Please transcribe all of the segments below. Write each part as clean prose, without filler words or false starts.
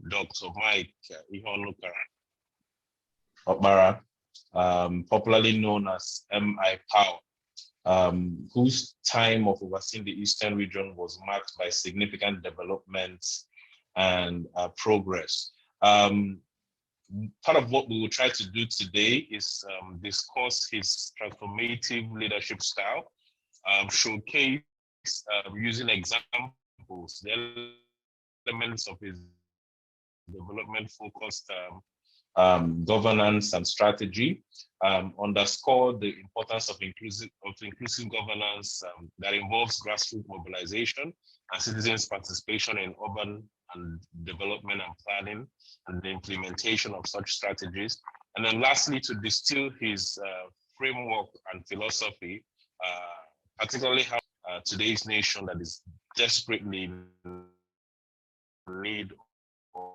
Dr. Mike OKPARA, popularly known as MI Power, whose time of overseeing the Eastern region was marked by significant developments and progress. Part of what we will try to do today is discuss his transformative leadership style, showcase using examples, the elements of his development-focused governance and strategy, underscore the importance of inclusive governance that involves grassroots mobilization and citizens' participation in urban and development and planning and the implementation of such strategies. And then lastly, to distill his framework and philosophy, particularly how today's nation that is desperately in need of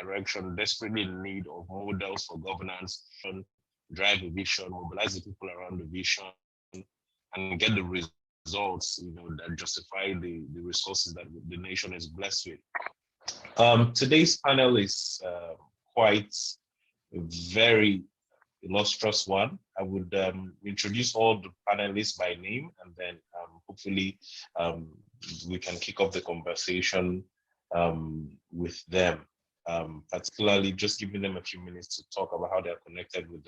direction, desperately in need of models for governance, drive a vision, mobilize the people around the vision, and get the results, that justify the resources that the nation is blessed with. Today's panel is quite a very illustrious one. I would introduce all the panelists by name, and then hopefully we can kick off the conversation with them. Particularly just giving them a few minutes to talk about how they're connected with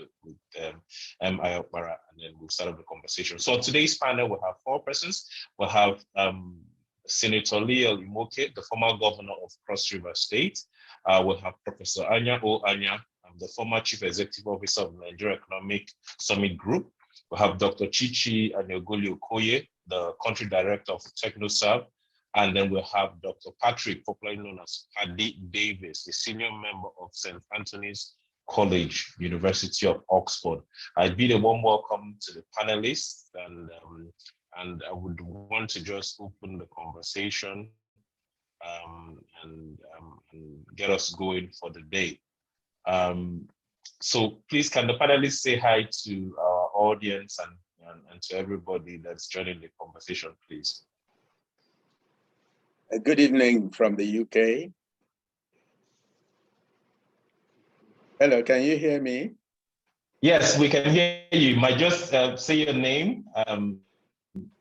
MI OKPARA, and then we'll start up the conversation. So on today's panel, we'll have 4 persons. We'll have Senator Leo Imoke, the former governor of Cross River State. We'll have Professor Anya O. Anya, the former chief executive officer of the Nigeria Economic Summit Group. We'll have Dr. Chichi Obodo, the country director of TechnoServe. And then we'll have Dr. Patrick, popularly known as Paddy Davis, a senior member of St. Anthony's College, University of Oxford. I bid a warm welcome to the panelists, and I would want to just open the conversation and get us going for the day. So please, can the panelists say hi to our audience and to everybody that's joining the conversation, please? Good evening from the UK. Hello, can you hear me? Yes, we can hear you. You might just say your name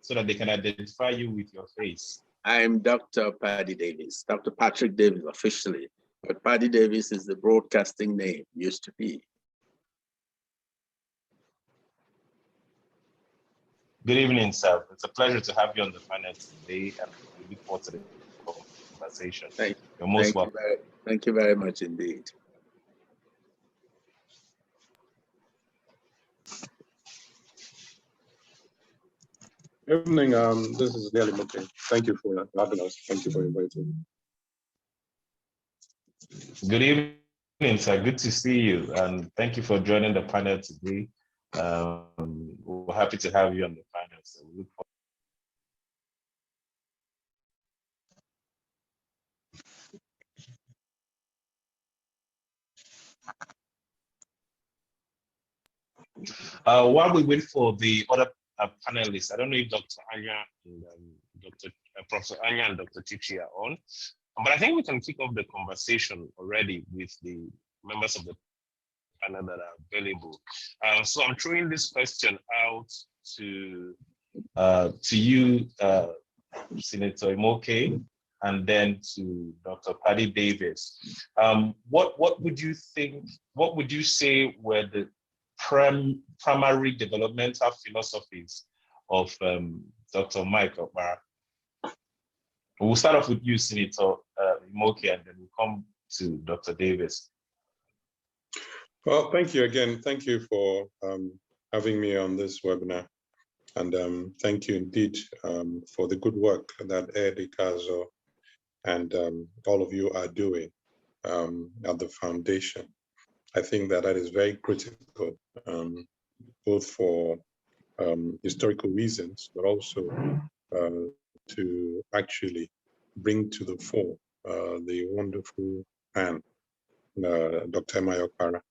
so that they can identify you with your face. I'm Dr. Paddy Davis, Dr. Patrick Davis officially, but Paddy Davis is the broadcasting name, used to be. Good evening, sir. It's a pleasure to have you on the panel today, and we look forward to the conversation. You're most welcome. Thank you very much indeed. Good evening. This is Leo Imoke. Thank you for having us. Thank you for inviting me. Good evening, sir. Good to see you, and thank you for joining the panel today. We're happy to have you on the panel. So we look forward. While we wait for the other panelists, I don't know if Dr. Anya and Professor Anya and Dr. Chichi are on, but I think we can kick off the conversation already with the members of the panel that are available. So I'm throwing this question out to you, Senator Imoke, and then to Dr. Paddy Davis. What would you think? What would you say were the primary developmental philosophies of Dr. Mike OKPARA? We'll start off with you, Senator Imoke, and then we'll come to Dr. Davis. Well, thank you again. Thank you for having me on this webinar. And thank you indeed for the good work that Eddie Kazo and all of you are doing at the foundation. I think that is very critical, both for historical reasons, but also to actually bring to the fore the wonderful man, Dr. MI OKPARA.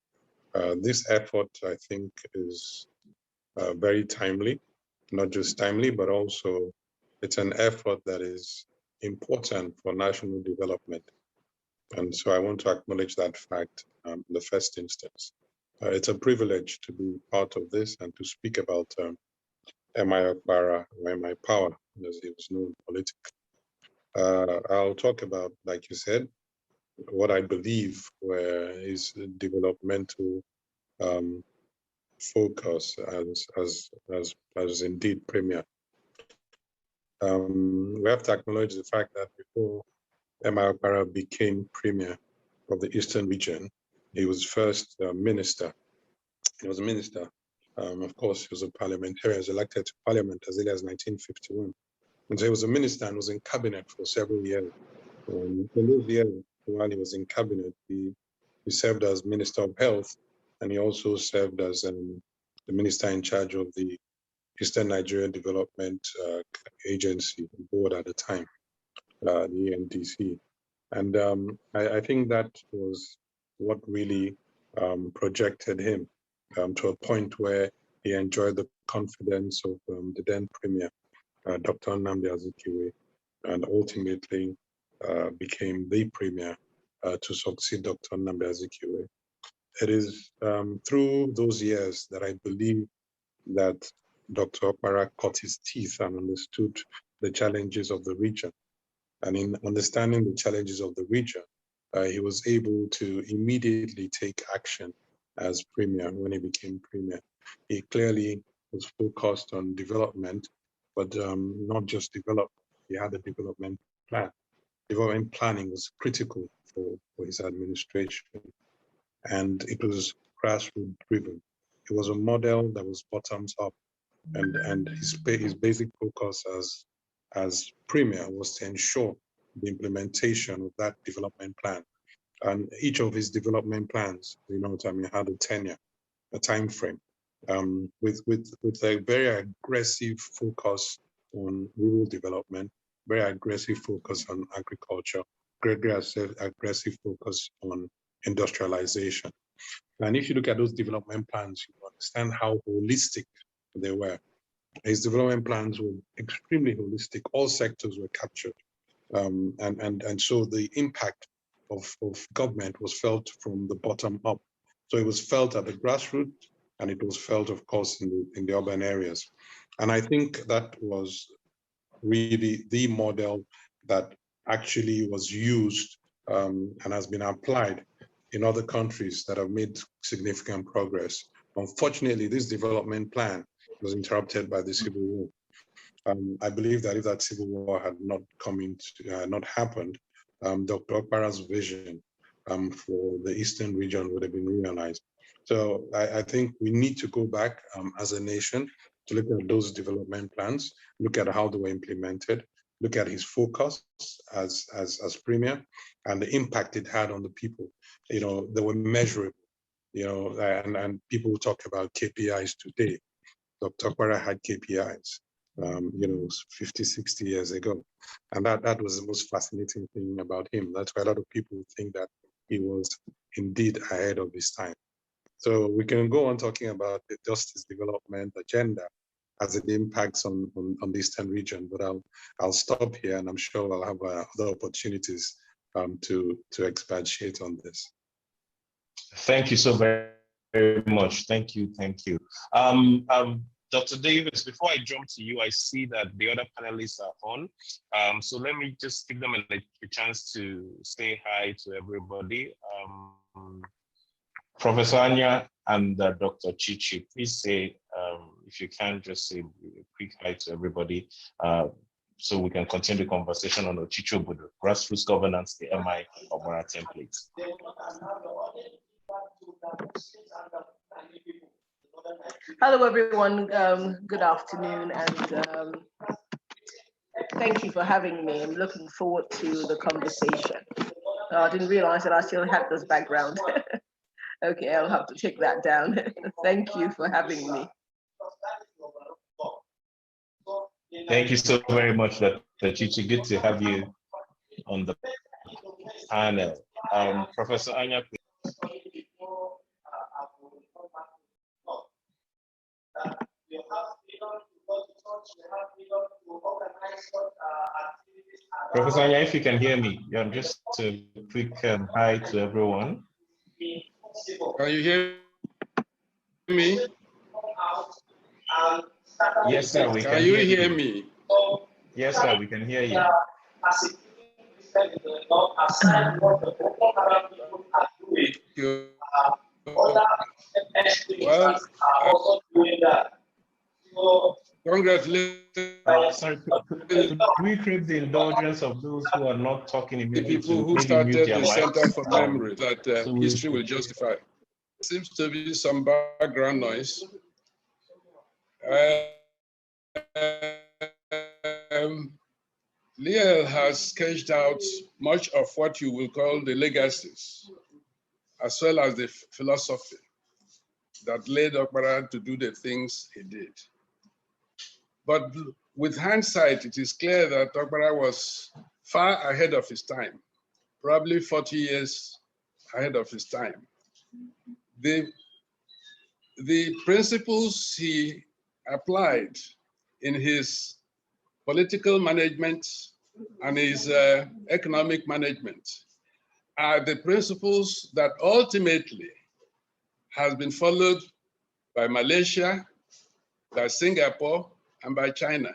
This effort, I think, is very timely, not just timely, but also it's an effort that is important for national development. And so I want to acknowledge that fact in the first instance. It's a privilege to be part of this and to speak about MI OKPARA, or MI Power, as it was known politically. I'll talk about, like you said, what I believe were his developmental focus as indeed premier. We have to acknowledge the fact that before MI OKPARA became premier of the Eastern region, he was first minister. He was a minister. Of course, he was a parliamentarian, he was elected to parliament as early as 1951. And so he was a minister and was in cabinet for several years. In those years, while he was in cabinet, he served as Minister of Health, and he also served as the minister in charge of the Eastern Nigeria Development Agency board at the time, the ENDC. And I think that was what really projected him to a point where he enjoyed the confidence of the then Premier, Dr. Nnamdi Azikiwe, and ultimately became the Premier to succeed Dr. Nnamdi Azikiwe. It is through those years that I believe that Dr. OKPARA cut his teeth and understood the challenges of the region. And in understanding the challenges of the region, he was able to immediately take action as premier when he became premier. He clearly was focused on development, but not just development. He had a development plan. Development planning was critical for his administration, and it was grassroots driven. It was a model that was bottoms up, and his basic focus as premier was to ensure the implementation of that development plan. And each of his development plans, you know what I mean, had a tenure, a time frame, with a very aggressive focus on rural development, very aggressive focus on agriculture, very aggressive focus on industrialization. And if you look at those development plans, you understand how holistic they were. His development plans were extremely holistic. All sectors were captured. And so the impact of government was felt from the bottom up. So it was felt at the grassroots, and it was felt, of course, in the urban areas. And I think that was really the model that actually was used and has been applied in other countries that have made significant progress. Unfortunately, this development plan was interrupted by the Civil War. I believe that if that Civil War had not happened, Dr. OKPARA's vision for the Eastern region would have been realized. So I think we need to go back as a nation to look at those development plans, look at how they were implemented, look at his focus as premier and the impact it had on the people. You know, they were measurable, you know, and people talk about KPIs today. Dr. OKPARA had KPIs, you know, 50, 60 years ago. And that was the most fascinating thing about him. That's why a lot of people think that he was indeed ahead of his time. So we can go on talking about the justice development agenda as it impacts on the Eastern region, but I'll stop here, and I'm sure I'll have other opportunities to expatiate on this. Thank you so very, very much. Thank you. Dr. Davis, before I jump to you, I see that the other panelists are on. So let me just give them a chance to say hi to everybody. Professor Anya and Dr. Chichi, please say, if you can, just say a quick hi to everybody so we can continue the conversation on OCHICHI OBODO, grassroots governance, the MI OKPARA template. Hello, everyone. Good afternoon, and thank you for having me. I'm looking forward to the conversation. I didn't realize that I still had this background. Okay, I'll have to take that down. Thank you for having me. Thank you so very much, Dr. Chichi. Good to have you on the panel. Professor Anya, please. Professor Anya, if you can hear me, just a quick hi to everyone. Can you hear me? Yes, sir, we can hear you. Can you hear me? Yes, sir, we can hear you. Well, congratulations. Sorry, could we crave the indulgence of those who are not talking immediately? The people who started the Center for Memory that history will justify. Seems to be some background noise. Leah has sketched out much of what you will call the legacies, as well as the philosophy that led OKPARA to do the things he did. But with hindsight, it is clear that OKPARA was far ahead of his time, probably 40 years ahead of his time. The principles he applied in his political management and his economic management are the principles that ultimately has been followed by Malaysia, by Singapore, and by China.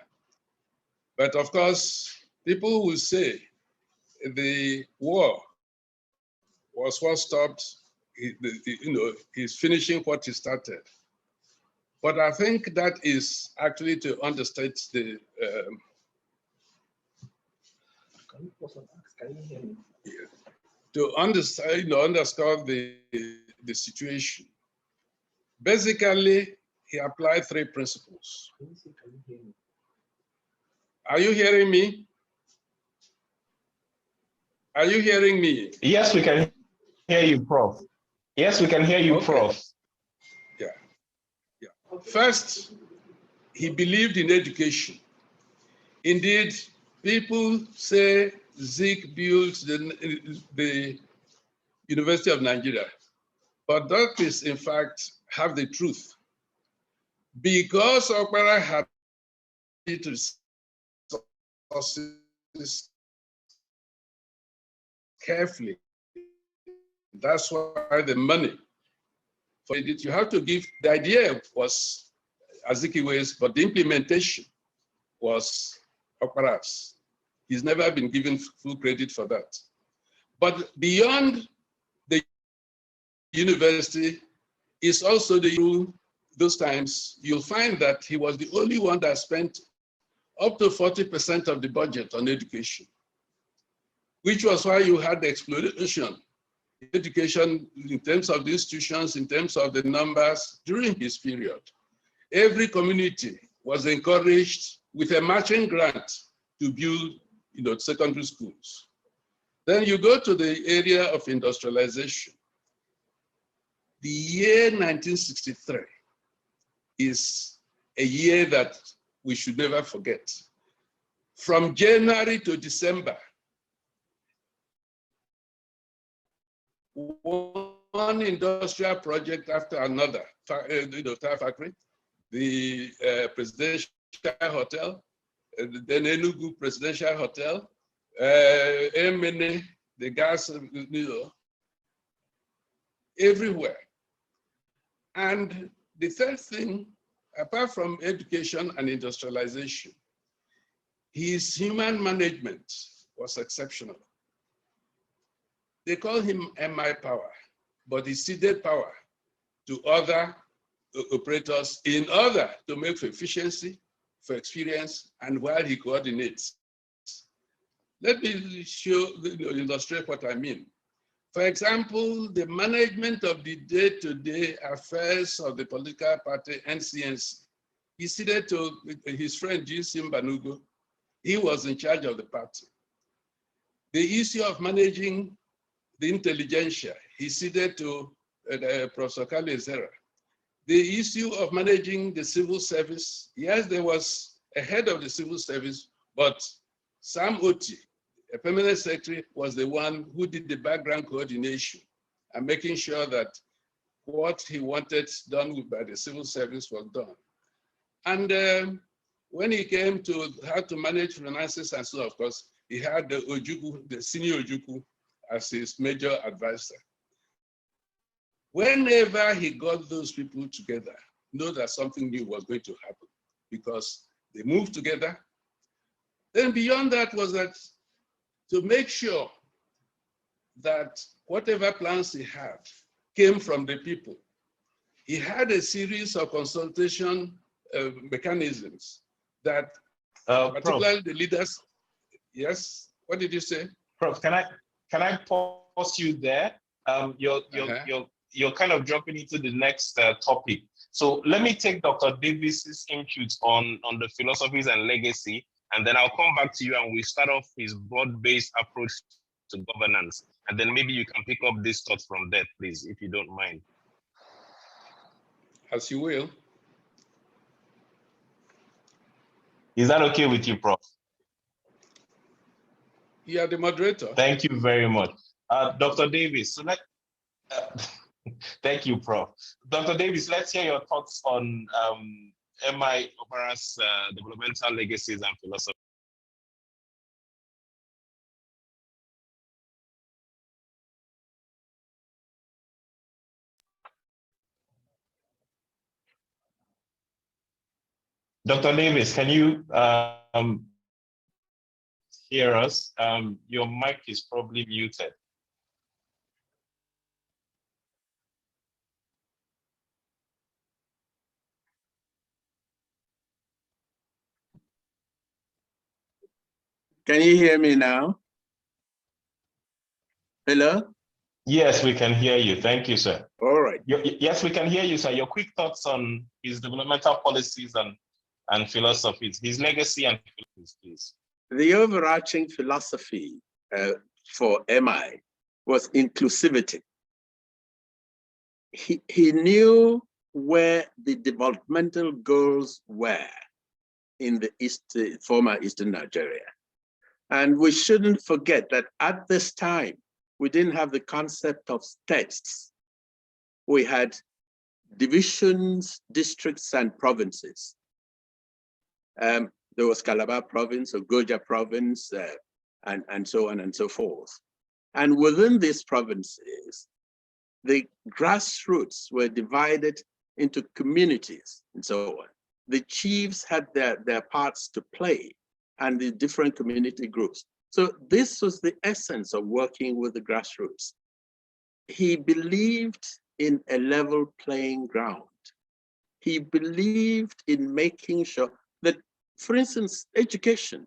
But of course, people will say the war was what stopped, he's finishing what he started. But I think that is actually to understate the underscore the situation. Basically, he applied 3 principles. Are you hearing me? Are you hearing me? Yes, we can hear you, Prof. Yes, we can hear you, okay. Prof. Yeah. First, he believed in education. Indeed, people say Zik built the University of Nigeria, but that is in fact half the truth. Because OKPARA had resources carefully, that's why the money for it, you have to give, the idea was Azikiwe's, but the implementation was OKPARA's. He's never been given full credit for that. But beyond the university is also those times, you'll find that he was the only one that spent up to 40% of the budget on education, which was why you had the explosion in education in terms of the institutions, in terms of the numbers during his period. Every community was encouraged with a matching grant to build secondary schools. Then you go to the area of industrialization. The year 1963 is a year that we should never forget. From January to December, one industrial project after another, tire factory, the presidential hotel, then Enugu presidential hotel, Emene, the gas, everywhere. And the third thing, apart from education and industrialization, his human management was exceptional. They call him MI power, but he ceded power to other operators in order to make for efficiency, for experience, and while he coordinates. Let me illustrate what I mean. For example, the management of the day-to-day affairs of the political party, NCNC, he ceded to his friend G. Simbanugo. He was in charge of the party. The issue of managing the intelligentsia, he ceded to Professor Kale Zera. The issue of managing the civil service, yes, there was a head of the civil service, but Sam Oti, a permanent secretary, was the one who did the background coordination and making sure that what he wanted done by the civil service was done. And when he came to how to manage finances and so, of course, he had the Ojukwu, the senior Ojukwu, as his major advisor. Whenever he got those people together, know that something new was going to happen because they moved together. Then beyond that was that to make sure that whatever plans he had came from the people. He had a series of consultation mechanisms that particularly the leaders. Yes, what did you say? Prof, can I pause you there? You're kind of jumping into the next topic. So let me take Dr. Davis's input on the philosophies and legacy, and then I'll come back to you and we start off his broad-based approach to governance. And then maybe you can pick up these thoughts from there, please, if you don't mind. As you will. Is that okay with you, Prof? You are the moderator. Thank you very much. Dr. Davis, so thank you, Prof. Dr. Davis, let's hear your thoughts on OKPARA's developmental legacies and philosophy. Dr. Davis, can you hear us? Your mic is probably muted. Can you hear me now? Hello? Yes, we can hear you. Thank you, sir. All right. Yes, we can hear you, sir. Your quick thoughts on his developmental policies and philosophies, his legacy and philosophies, please. The overarching philosophy for MI was inclusivity. He knew where the developmental goals were in the former Eastern Nigeria. And we shouldn't forget that at this time, we didn't have the concept of states. We had divisions, districts, and provinces. There was Calabar province, or Goja province, and so on and so forth. And within these provinces, the grassroots were divided into communities and so on. The chiefs had their parts to play and the different community groups. So this was the essence of working with the grassroots. He believed in a level playing ground. He believed in making sure that, for instance, education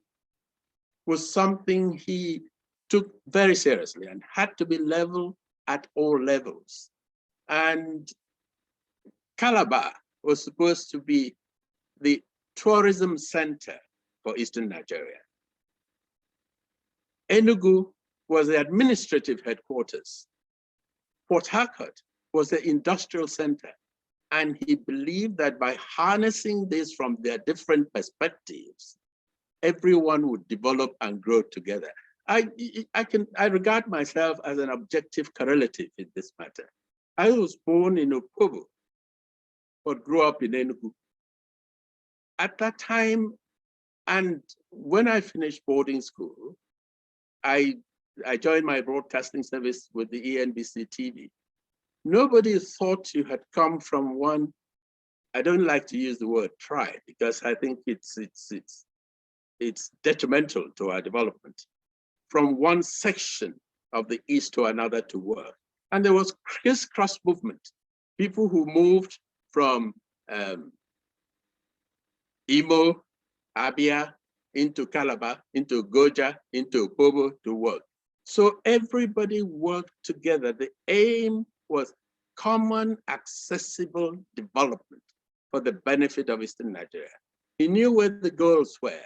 was something he took very seriously and had to be level at all levels. And Calabar was supposed to be the tourism center for Eastern Nigeria. Enugu was the administrative headquarters. Port Harcourt was the industrial center. And he believed that by harnessing this from their different perspectives, everyone would develop and grow together. I regard myself as an objective correlative in this matter. I was born in Opobo, but grew up in Enugu. At that time, and when I finished boarding school, I joined my broadcasting service with the ENBC TV. Nobody thought you had come from one, I don't like to use the word tribe because I think it's detrimental to our development, from one section of the East to another to work. And there was crisscross movement. People who moved from Imo, Abia, into Calabar, into Goja, into Opobo to work. So everybody worked together. The aim was common, accessible development for the benefit of Eastern Nigeria. He knew where the goals were.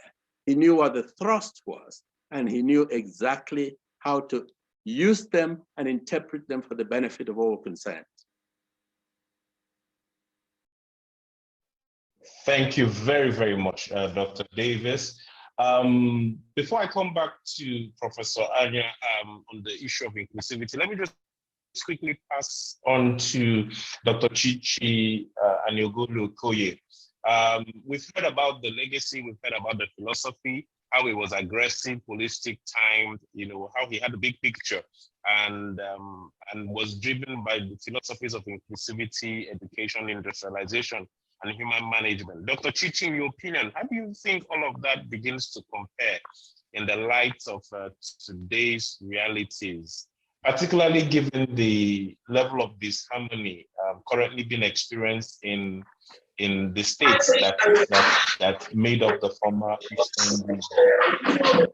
He knew what the thrust was, and he knew exactly how to use them and interpret them for the benefit of all concerned. Thank you very, very much, Dr. Davis. Before I come back to Professor Anya on the issue of inclusivity, let me just quickly pass on to Dr. Chichi Anyogolu Okoye. We've heard about the legacy, we've heard about the philosophy. how he was aggressive, holistic, timed, how he had a big picture and was driven by the philosophies of inclusivity, education, industrialization, and human management. Dr. Chichi, in your opinion, how do you think all of that begins to compare in the light of today's realities, particularly given the level of disharmony currently being experienced in the states that made up the former Eastern region?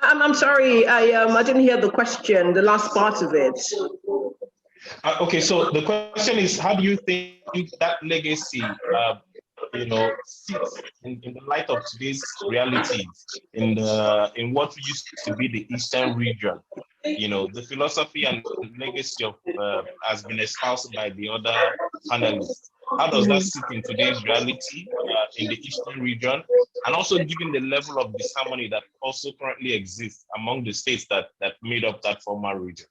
I'm sorry, I didn't hear the question, the last part of it. Okay, so the question is, how do you think that legacy, sits in the light of today's realities, in what used to be the Eastern region? The philosophy and legacy of has been espoused by the other panelists. How does that sit in today's reality in the Eastern region, and also given the level of disharmony that also currently exists among the states that made up that former region?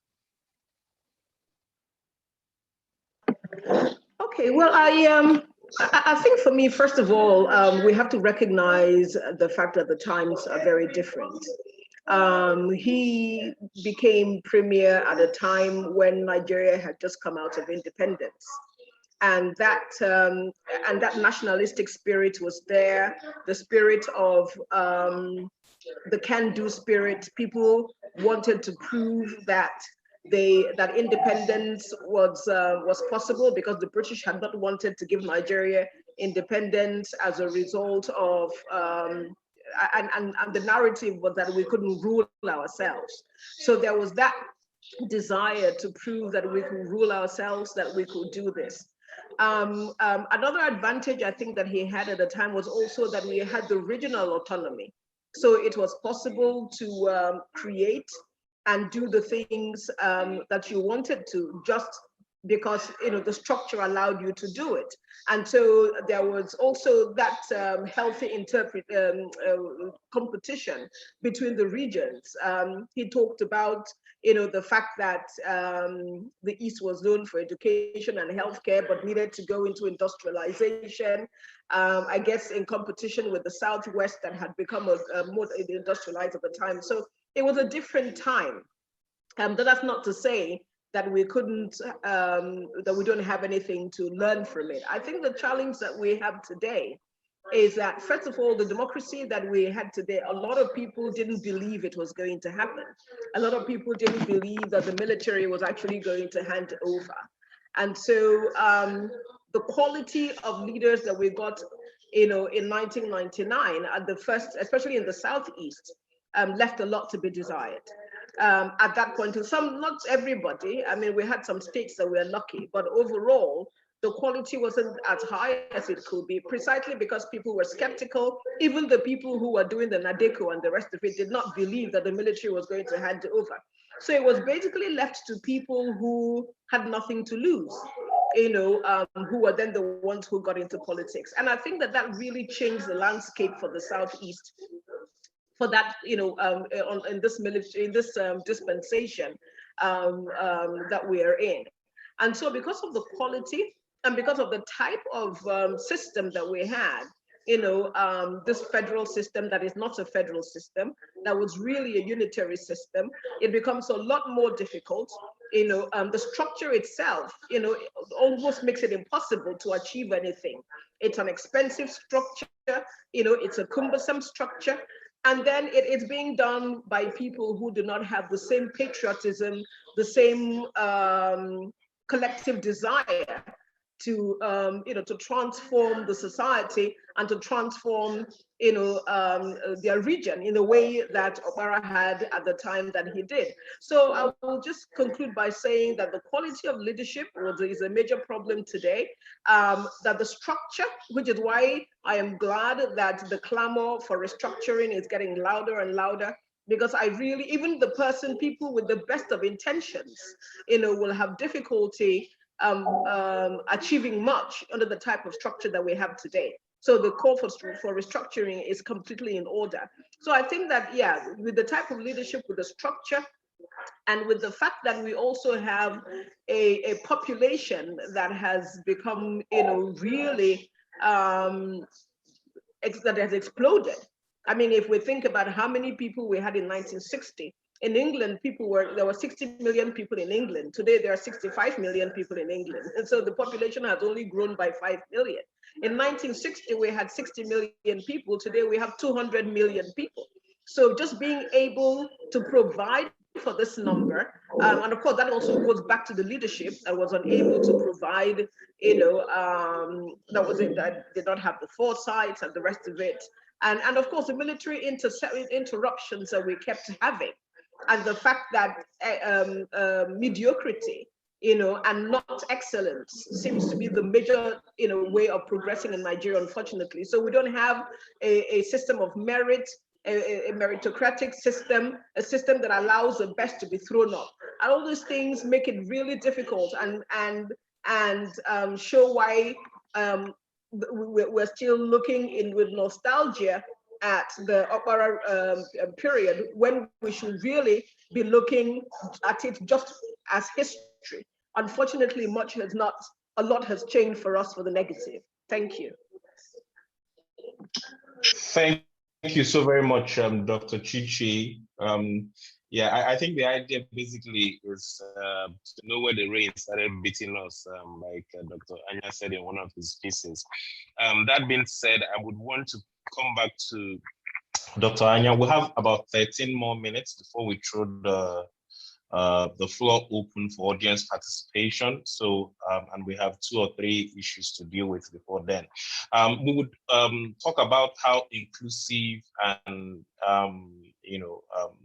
Okay, well, I think for me, first of all, we have to recognize the fact that the times are very different. He became premier at a time when Nigeria had just come out of independence. And that nationalistic spirit was there, the spirit of the can-do spirit. People wanted to prove that that independence was possible, because the British had not wanted to give Nigeria independence as a result of and the narrative was that we couldn't rule ourselves. So there was that desire to prove that we could rule ourselves, that we could do this. Another advantage I think that he had at the time was also that we had the regional autonomy. So it was possible to create and do the things that you wanted to, just because the structure allowed you to do it. And so there was also that healthy competition between the regions. He talked about the fact that the East was known for education and healthcare, but needed to go into industrialization. I guess in competition with the Southwest that had become more industrialized at the time. So it was a different time. But that's not to say that we couldn't, that we don't have anything to learn from it. I think the challenge that we have today is that, first of all, the democracy that we had today, a lot of people didn't believe it was going to happen. A lot of people didn't believe that the military was actually going to hand over. And so the quality of leaders that we got, in 1999 at the first, especially in the Southeast, left a lot to be desired. At that point, not everybody, I mean, we had some states that were lucky, but overall, the quality wasn't as high as it could be, precisely because people were skeptical. Even the people who were doing the Nadeko and the rest of it did not believe that the military was going to hand it over. So it was basically left to people who had nothing to lose, who were then the ones who got into politics. And I think that that really changed the landscape for the Southeast, for that, in this dispensation that we are in. And so because of the quality and because of the type of system that we had, this federal system that is not a federal system, that was really a unitary system, it becomes a lot more difficult. The structure itself, almost makes it impossible to achieve anything. It's an expensive structure, it's a cumbersome structure. And then it's being done by people who do not have the same patriotism, the same collective desire to transform the society and to transform their region in the way that OKPARA had at the time that he did. So I will just conclude by saying that the quality of leadership is a major problem today, that the structure, which is why I am glad that the clamor for restructuring is getting louder and louder, because even people with the best of intentions, will have difficulty achieving much under the type of structure that we have today. So the call for restructuring is completely in order. So I think that, yeah, with the type of leadership, with the structure, and with the fact that we also have a population that has become, really, that has exploded. I mean, if we think about how many people we had in 1960, in England, there were 60 million people in England. Today, there are 65 million people in England. And so the population has only grown by 5 million. In 1960, we had 60 million people. Today, we have 200 million people. So just being able to provide for this number, and of course, that also goes back to the leadership that was unable to provide, that did not have the foresight and the rest of it. And of course, the military interruptions that we kept having, and the fact that mediocrity, and not excellence seems to be the major, way of progressing in Nigeria, unfortunately. So we don't have a system of merit, a meritocratic system, a system that allows the best to be thrown up. And all these things make it really difficult and show why we're still looking with nostalgia at the OKPARA period, when we should really be looking at it just as history. Unfortunately, a lot has changed for us for the negative. Thank you. Thank you so very much, Dr. Chichi. Yeah, I think the idea basically is to know where the rain started beating us, like Dr. Anya said in one of his pieces. That being said, I would want to come back to Dr. Anya. We have about 13 more minutes before we throw the floor open for audience participation. So, and we have 2 or 3 issues to deal with before then. We would talk about how inclusive and,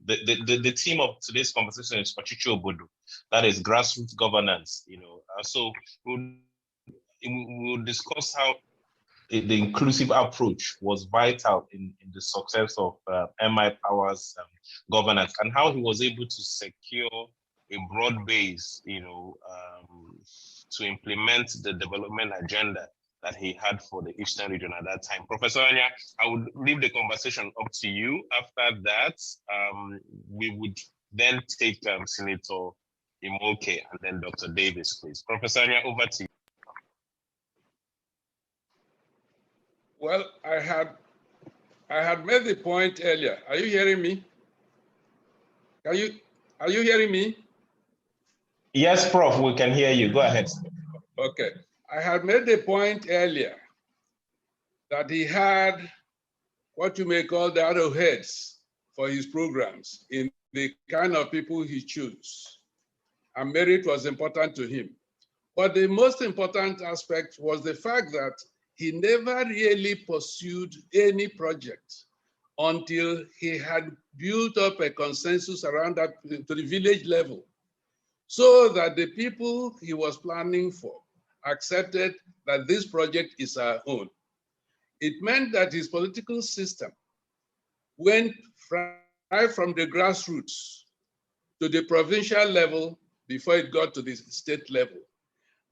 the theme of today's conversation is OCHICHI OBODO, that is grassroots governance, So we'll discuss how the inclusive approach was vital in the success of MI Power's governance, and how he was able to secure a broad base, to implement the development agenda that he had for the Eastern region at that time. Professor Anya, I would leave the conversation up to you. After that, we would then take Senator Imoke and then Dr. Davis, please. Professor Anya, over to you. Well, I had made the point earlier. Are you hearing me? Are you hearing me? Yes, Prof, we can hear you. Go ahead. Okay. I had made the point earlier that he had what you may call the arrowheads for his programs in the kind of people he chose. And merit was important to him. But the most important aspect was the fact that he never really pursued any project until he had built up a consensus around that to the village level, so that the people he was planning for accepted that this project is our own. It meant that his political system went right from the grassroots to the provincial level before it got to the state level.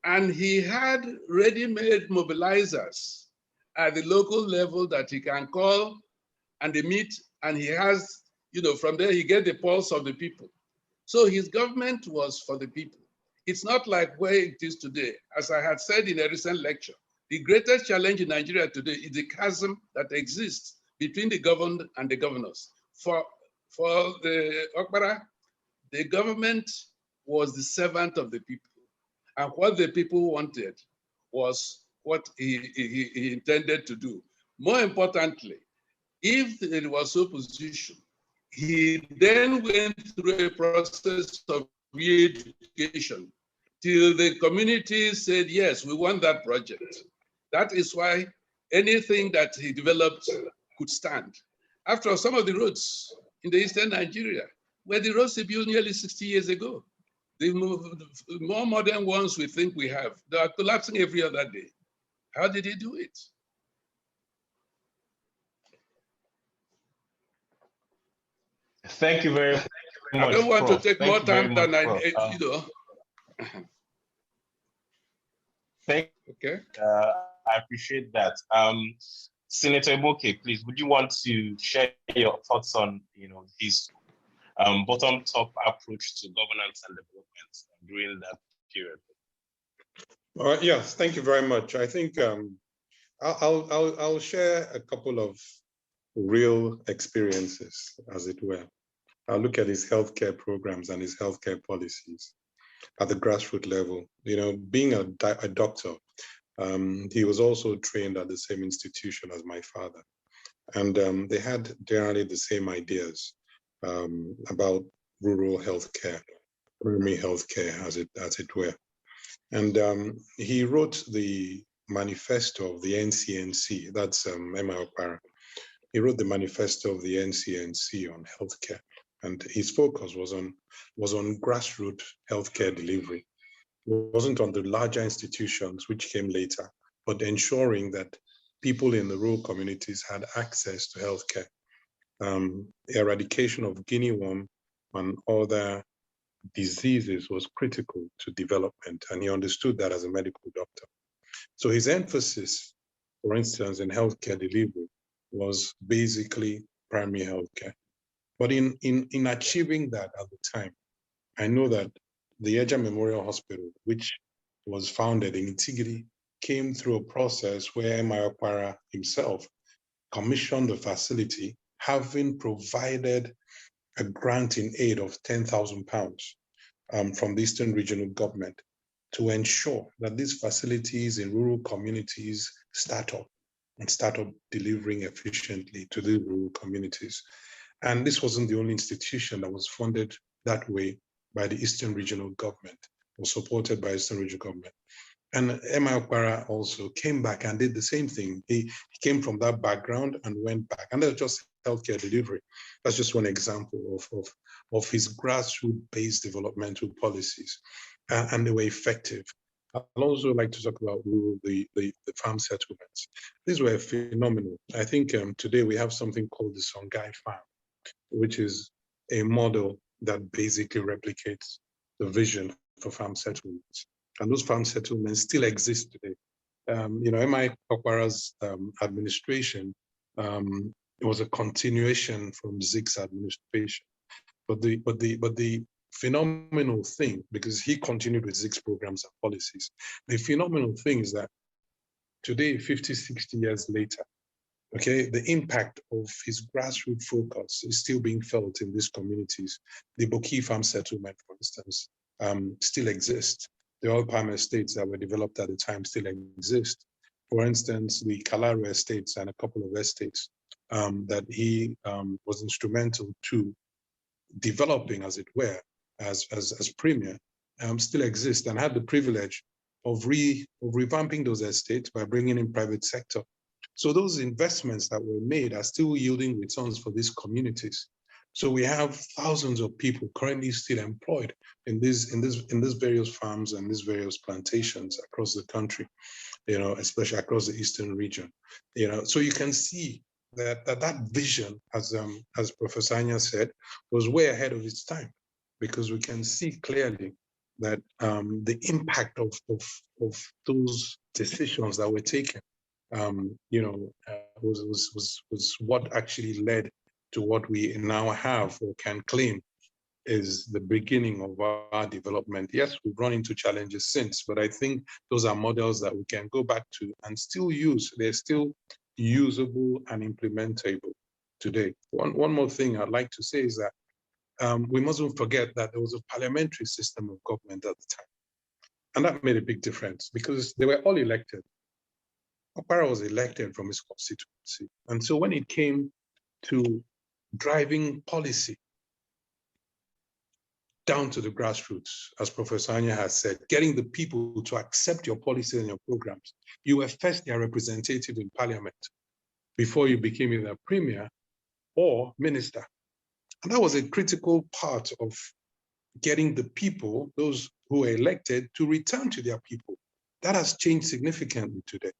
And he had ready-made mobilizers at the local level that he can call and they meet, and he has, from there he gets the pulse of the people. So his government was for the people. It's not like where it is today. As I had said in a recent lecture, the greatest challenge in Nigeria today is the chasm that exists between the governed and the governors. For the OKPARA, the government was the servant of the people. And what the people wanted was what he intended to do. More importantly, if there was opposition, he then went through a process of re-education till the community said, yes, we want that project. That is why anything that he developed could stand. After all, some of the roads in the Eastern Nigeria were the roads he built nearly 60 years ago. The more modern ones we think we have, they are collapsing every other day. How did he do it? Thank you very much. I don't want to take more time than I, Okay. I appreciate that. Senator Imoke, please, would you want to share your thoughts on, his bottom-top approach to governance and development during that period? Yes, thank you very much. I think I'll share a couple of real experiences, as it were. I look at his healthcare programs and his healthcare policies at the grassroots level. You know, being a doctor, he was also trained at the same institution as my father. And they had generally the same ideas about rural healthcare, primary healthcare, as it were. And he wrote the manifesto of the NCNC, that's OKPARA. He wrote the manifesto of the NCNC on healthcare, and his focus was on grassroots healthcare delivery. It wasn't on the larger institutions which came later, but ensuring that people in the rural communities had access to healthcare. Eradication of guinea worm and other diseases was critical to development, and he understood that as a medical doctor. So his emphasis, for instance, in healthcare delivery was basically primary healthcare. But in achieving that at the time, I know that the Eja Memorial Hospital, which was founded in Itigiri, came through a process where OKPARA himself commissioned the facility, having provided a grant in aid of £10,000 from the Eastern Regional Government to ensure that these facilities in rural communities start up delivering efficiently to the rural communities. And this wasn't the only institution that was funded that way by the Eastern Regional Government, or supported by Eastern Regional Government. And OKPARA also came back and did the same thing. He came from that background and went back. And that's just healthcare delivery. That's just one example of his grassroots-based developmental policies. And they were effective. I'd also like to talk about the farm settlements. These were phenomenal. I think today we have something called the Songhai Farm, which is a model that basically replicates the vision for farm settlements. And those farm settlements still exist today. You know, OKPARA's administration, it was a continuation from Zig's administration. But the phenomenal thing, because he continued with Zig's programs and policies, the phenomenal thing is that today, 50, 60 years later, okay, the impact of his grassroots focus is still being felt in these communities. The Boki farm settlement, for instance, still exists. The oil palm estates that were developed at the time still exist. For instance, the Kalari estates and a couple of estates that he was instrumental to developing, as it were, as premier, still exist, and had the privilege of revamping those estates by bringing in private sector. So those investments that were made are still yielding returns for these communities. So we have thousands of people currently still employed in these various farms and these various plantations across the country, you know, especially across the eastern region. You know, so you can see that vision, as Professor Anya said, was way ahead of its time, because we can see clearly that the impact of those decisions that were taken, you know, was what actually led to what we now have or can claim is the beginning of our development. Yes, we've run into challenges since, but I think those are models that we can go back to and still use. They're still usable and implementable today. One more thing I'd like to say is that we mustn't forget that there was a parliamentary system of government at the time. And that made a big difference because they were all elected. OKPARA was elected from his constituency. And so when it came to driving policy down to the grassroots, as Professor Anya has said, getting the people to accept your policies and your programs, you were first their representative in parliament before you became either premier or minister. And that was a critical part of getting the people, those who were elected, to return to their people. That has changed significantly today.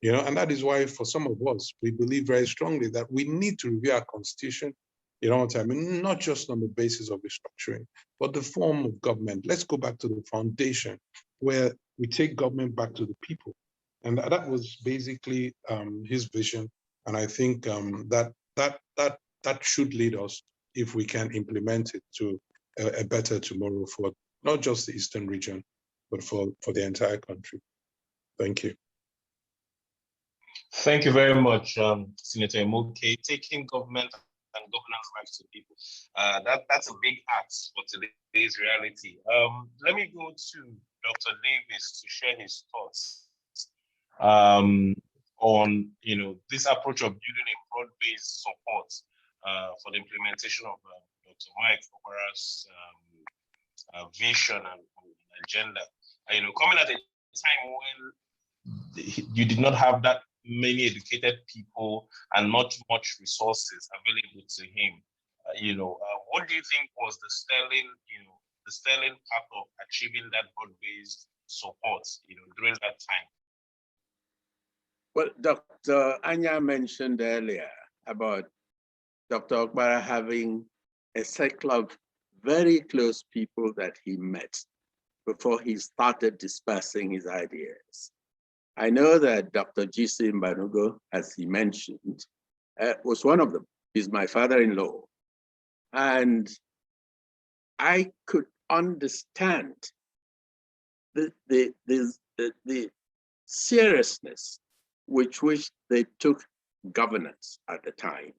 You know, and that is why for some of us, we believe very strongly that we need to review our constitution, you know what I mean, not just on the basis of restructuring, but the form of government. Let's go back to the foundation where we take government back to the people. And that was basically his vision. And I think that should lead us, if we can implement it, to a better tomorrow for not just the Eastern region, but for the entire country. Thank you. Thank you very much, Senator Moke. Taking government and governance rights to people. That's a big ask for today's reality. Let me go to Dr. Davis to share his thoughts on this approach of building a broad-based support for the implementation of Dr. Mike OKPARA's vision and agenda. Coming at a time when you did not have that many educated people and not much resources available to him. What do you think was the sterling part of achieving that broad-based support, during that time? Well, Dr. Anya mentioned earlier about Dr. OKPARA having a circle of very close people that he met before he started dispersing his ideas. I know that Dr. G.C. Mbanugo, as he mentioned, was one of them. He's my father-in-law. And I could understand the seriousness with which they took governance at the time.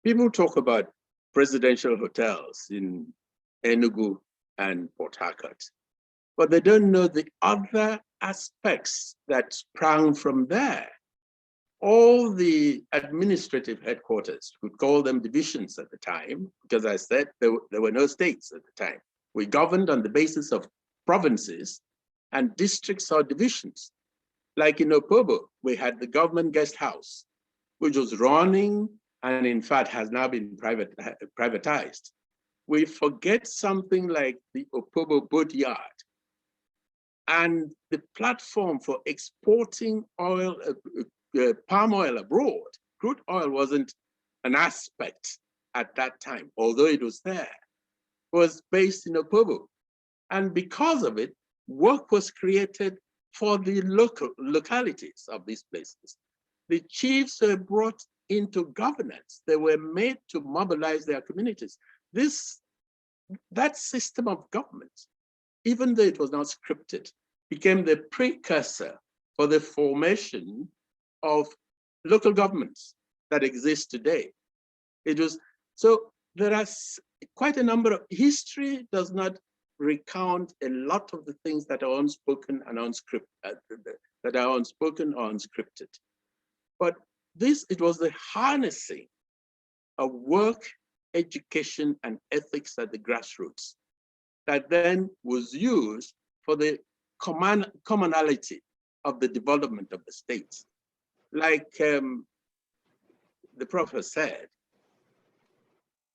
People talk about presidential hotels in Enugu and Port Harcourt, but they don't know the other aspects that sprang from there. All the administrative headquarters, we could call them divisions at the time, because I said there were no states at the time. We governed on the basis of provinces and districts or divisions. Like in Opobo, we had the government guest house, which was running and in fact has now been privatized. We forget something like the Opobo boat yard, and the platform for exporting oil, palm oil abroad. Crude oil wasn't an aspect at that time, although it was there. It was based in Opobo. And because of it, work was created for the localities of these places. The chiefs were brought into governance. They were made to mobilize their communities. That system of government, even though it was not scripted, became the precursor for the formation of local governments that exist today. So there are quite a number of, history does not recount a lot of the things that are unspoken and unscripted, that are unspoken or unscripted. But it was the harnessing of work, education, and ethics at the grassroots that then was used for the commonality of the development of the states. Like the prophet said,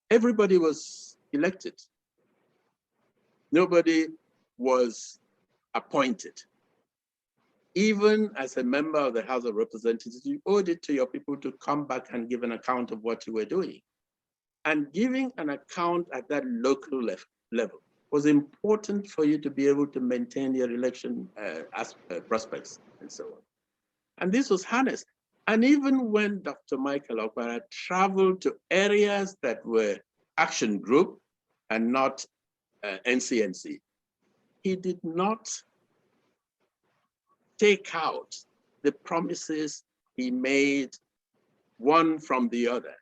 everybody was elected. Nobody was appointed. Even as a member of the House of Representatives, you owed it to your people to come back and give an account of what you were doing. And giving an account at that local level was important for you to be able to maintain your election prospects and so on. And this was harnessed. And even when Dr. Michael OKPARA traveled to areas that were action group and not NCNC, he did not take out the promises he made one from the other.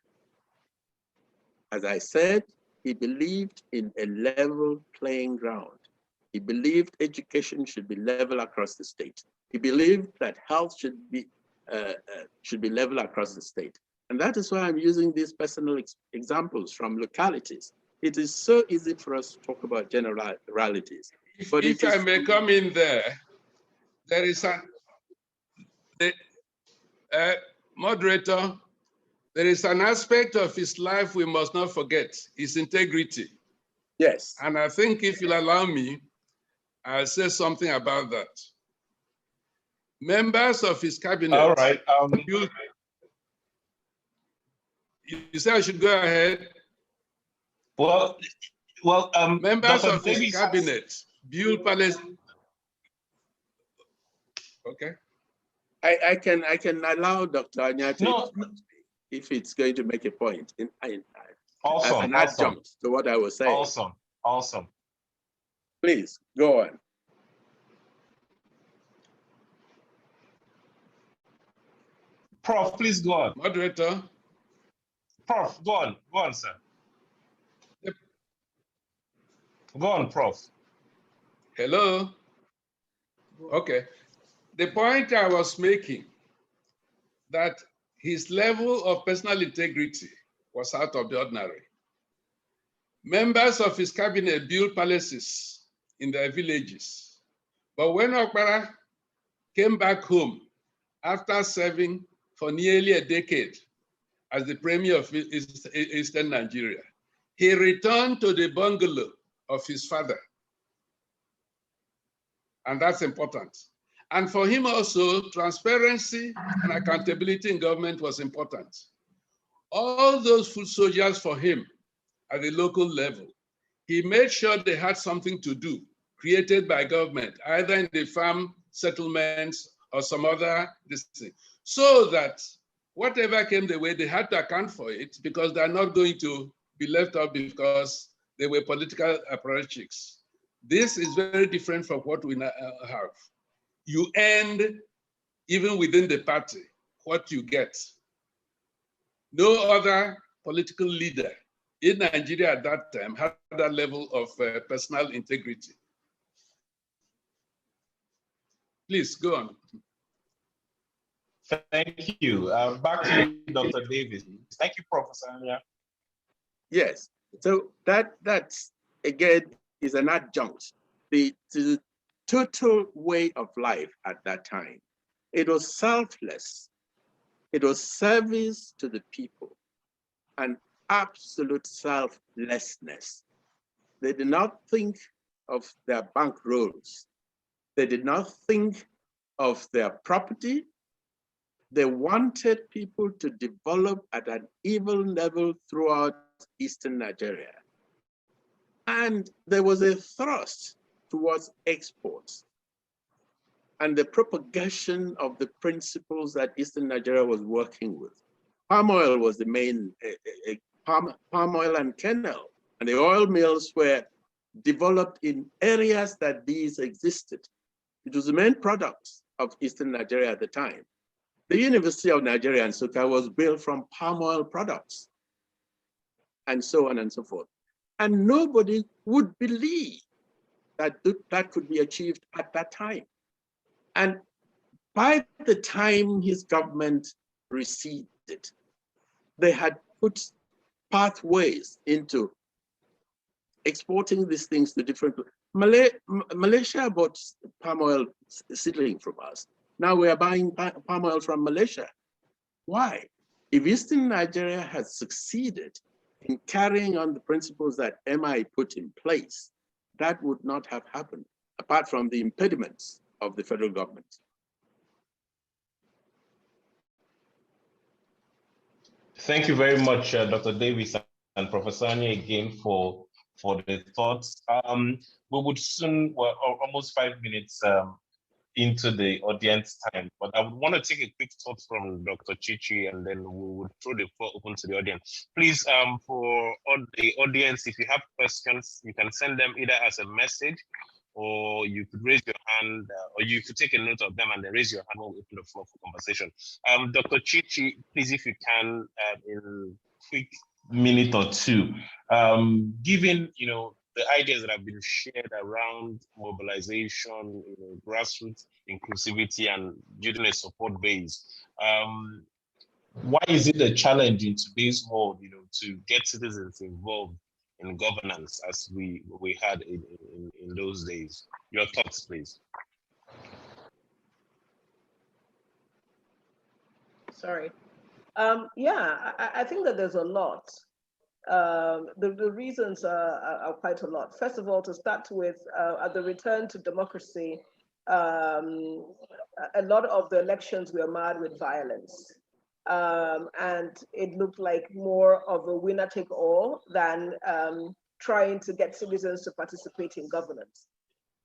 As I said, he believed in a level playing ground. He believed education should be level across the state. He believed that health should be level across the state. And that is why I'm using these personal examples from localities. It is so easy for us to talk about generalities. But if I may come in there, there is moderator, there is an aspect of his life we must not forget, his integrity. Yes. And I think if you'll allow me, I'll say something about that. Members of his cabinet. All right. You say I should go ahead? Well, members Dr. of his cabinet build palace. Okay. I can allow Dr. Anya to if it's going to make a point. Awesome. As an adjunct to what I was saying. Awesome. Please, go on. Prof, please go on. Moderator. Prof, go on, sir. Go on, Prof. Hello. Okay. The point I was making, that his level of personal integrity was out of the ordinary. Members of his cabinet built palaces in their villages. But when OKPARA came back home after serving for nearly a decade as the premier of Eastern Nigeria, he returned to the bungalow of his father. And that's important. And for him also, transparency and accountability in government was important. All those foot soldiers for him at the local level, he made sure they had something to do, created by government, either in the farm settlements or some other thing, so that whatever came their way, they had to account for it because they're not going to be left out because they were political apparatchiks. This is very different from what we now have. You end, even within the party, what you get. No other political leader in Nigeria at that time had that level of personal integrity. Please, go on. Thank you. Back to you, Dr. Davis. Thank you, Professor Anya. Yes, so that's, again, is an adjunct. The total way of life at that time. It was selfless. It was service to the people and absolute selflessness. They did not think of their bank rolls. They did not think of their property. They wanted people to develop at an even level throughout Eastern Nigeria. And there was a thrust towards exports and the propagation of the principles that Eastern Nigeria was working with. Palm oil was the main, palm oil and kernel, and the oil mills were developed in areas that these existed. It was the main products of Eastern Nigeria at the time. The University of Nigeria in Nsukka was built from palm oil products, and so on and so forth. And nobody would believe that that could be achieved at that time. And by the time his government receded, they had put pathways into exporting these things to different places. Malaysia bought palm oil seedling from us. Now we are buying palm oil from Malaysia. Why? If Eastern Nigeria has succeeded in carrying on the principles that MI put in place, that would not have happened, apart from the impediments of the federal government. Thank you very much, Dr. Davis and Professor Anya, again for the thoughts. We would soon, well, almost 5 minutes into the audience time, but I would want to take a quick thought from Dr. Chichi, and then we would throw the floor open to the audience. Please, for the audience, if you have questions, you can send them either as a message, or you could raise your hand, or you could take a note of them and then raise your hand when we open the floor for conversation. Dr. Chichi, please, if you can, in a quick minute or two, given, the ideas that have been shared around mobilization, grassroots inclusivity, and building a support base. Why is it a challenge in today's world, to get citizens involved in governance as we had in those days? Your thoughts, please. Sorry. Yeah, I think that there's a lot. The reasons are quite a lot. First of all, to start with, at the return to democracy, a lot of the elections were marred with violence. And it looked like more of a winner-take-all than trying to get citizens to participate in governance.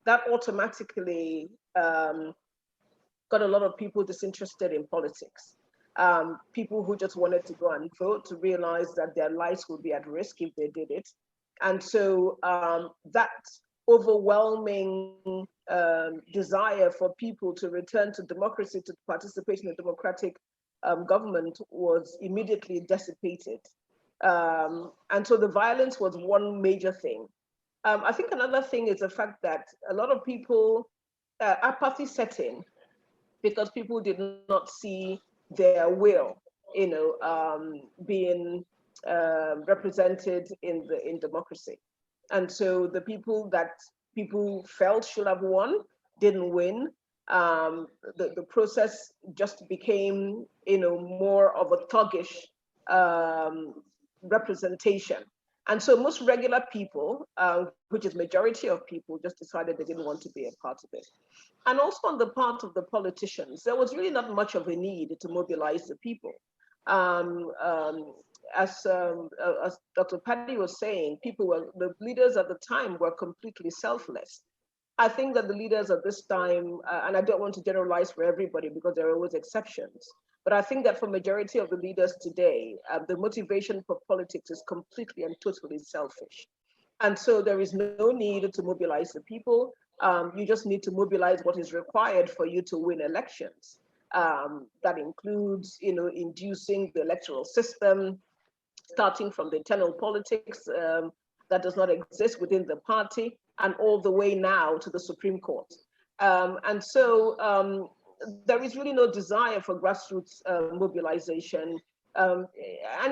That automatically got a lot of people disinterested in politics. People who just wanted to go and vote to realize that their lives would be at risk if they did it. And so that overwhelming desire for people to return to democracy, to participate in a democratic government was immediately dissipated. And so the violence was one major thing. I think another thing is the fact that a lot of people, apathy set in because people did not see their will, being represented in democracy. And so the people that people felt should have won didn't win. The process just became, more of a thuggish representation. And so most regular people, which is majority of people, just decided they didn't want to be a part of it. And also on the part of the politicians, there was really not much of a need to mobilize the people. As Dr. Paddy was saying, the leaders at the time were completely selfless. I think that the leaders at this time, and I don't want to generalize for everybody because there are always exceptions, but I think that for majority of the leaders today, the motivation for politics is completely and totally selfish. And so there is no need to mobilize the people. You just need to mobilize what is required for you to win elections. That includes, inducing the electoral system, starting from the internal politics that does not exist within the party, and all the way now to the Supreme Court. And so there is really no desire for grassroots mobilization. And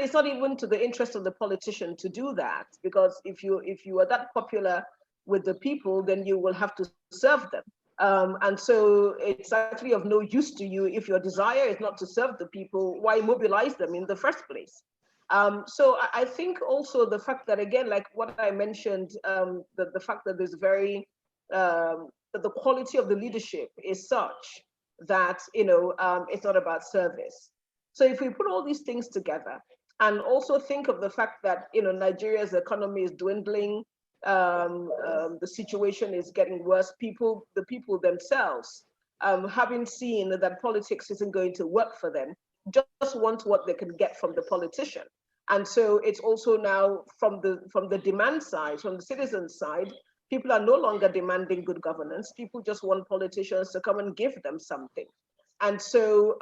it's not even to the interest of the politician to do that, because if you are that popular with the people, then you will have to serve them. And so it's actually of no use to you if your desire is not to serve the people. Why mobilize them in the first place? So I think also the fact that, again, like what I mentioned, the fact that there's that the quality of the leadership is such that, it's not about service. So if we put all these things together and also think of the fact that, Nigeria's economy is dwindling, the situation is getting worse, the people themselves, having seen that politics isn't going to work for them, just want what they can get from the politician. And so it's also now from the demand side, from the citizen side, people are no longer demanding good governance. People just want politicians to come and give them something. And so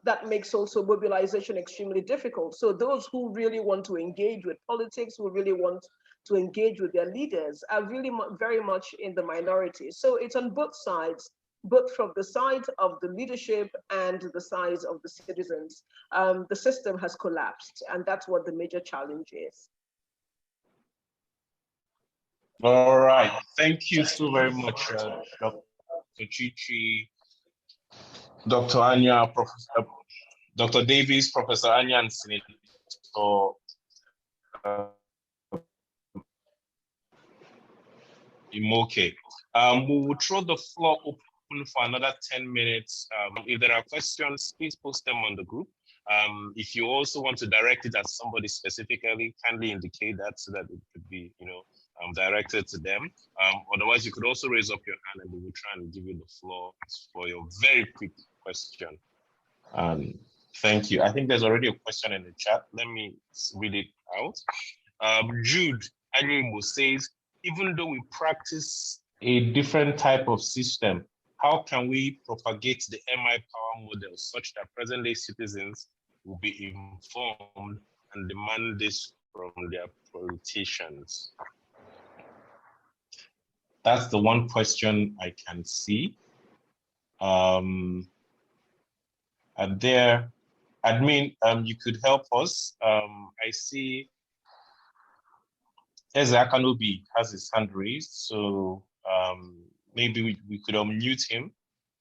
that makes also mobilization extremely difficult. So those who really want to engage with politics, who really want to engage with their leaders, are really very much in the minority. So it's on both sides, both from the side of the leadership and the side of the citizens. The system has collapsed, and that's what the major challenge is. All right, thank you so very much, Dr. Chichi, Dr. Anya, Dr. Davis, Professor Anya, and Senator Imoke. We will throw the floor open for another 10 minutes. If there are questions, please post them on the group. If you also want to direct it at somebody specifically, kindly indicate that so that it could be, directed to them. Otherwise, you could also raise up your hand and we will try and give you the floor for your very quick question. Thank you. I think there's already a question in the chat. Let me read it out. Jude Anyimo says, even though we practice a different type of system, how can we propagate the MI power model such that present-day citizens will be informed and demand this from their politicians? That's the one question I can see. And there, admin, you could help us. I see Ezekanobi has his hand raised, so maybe we could unmute him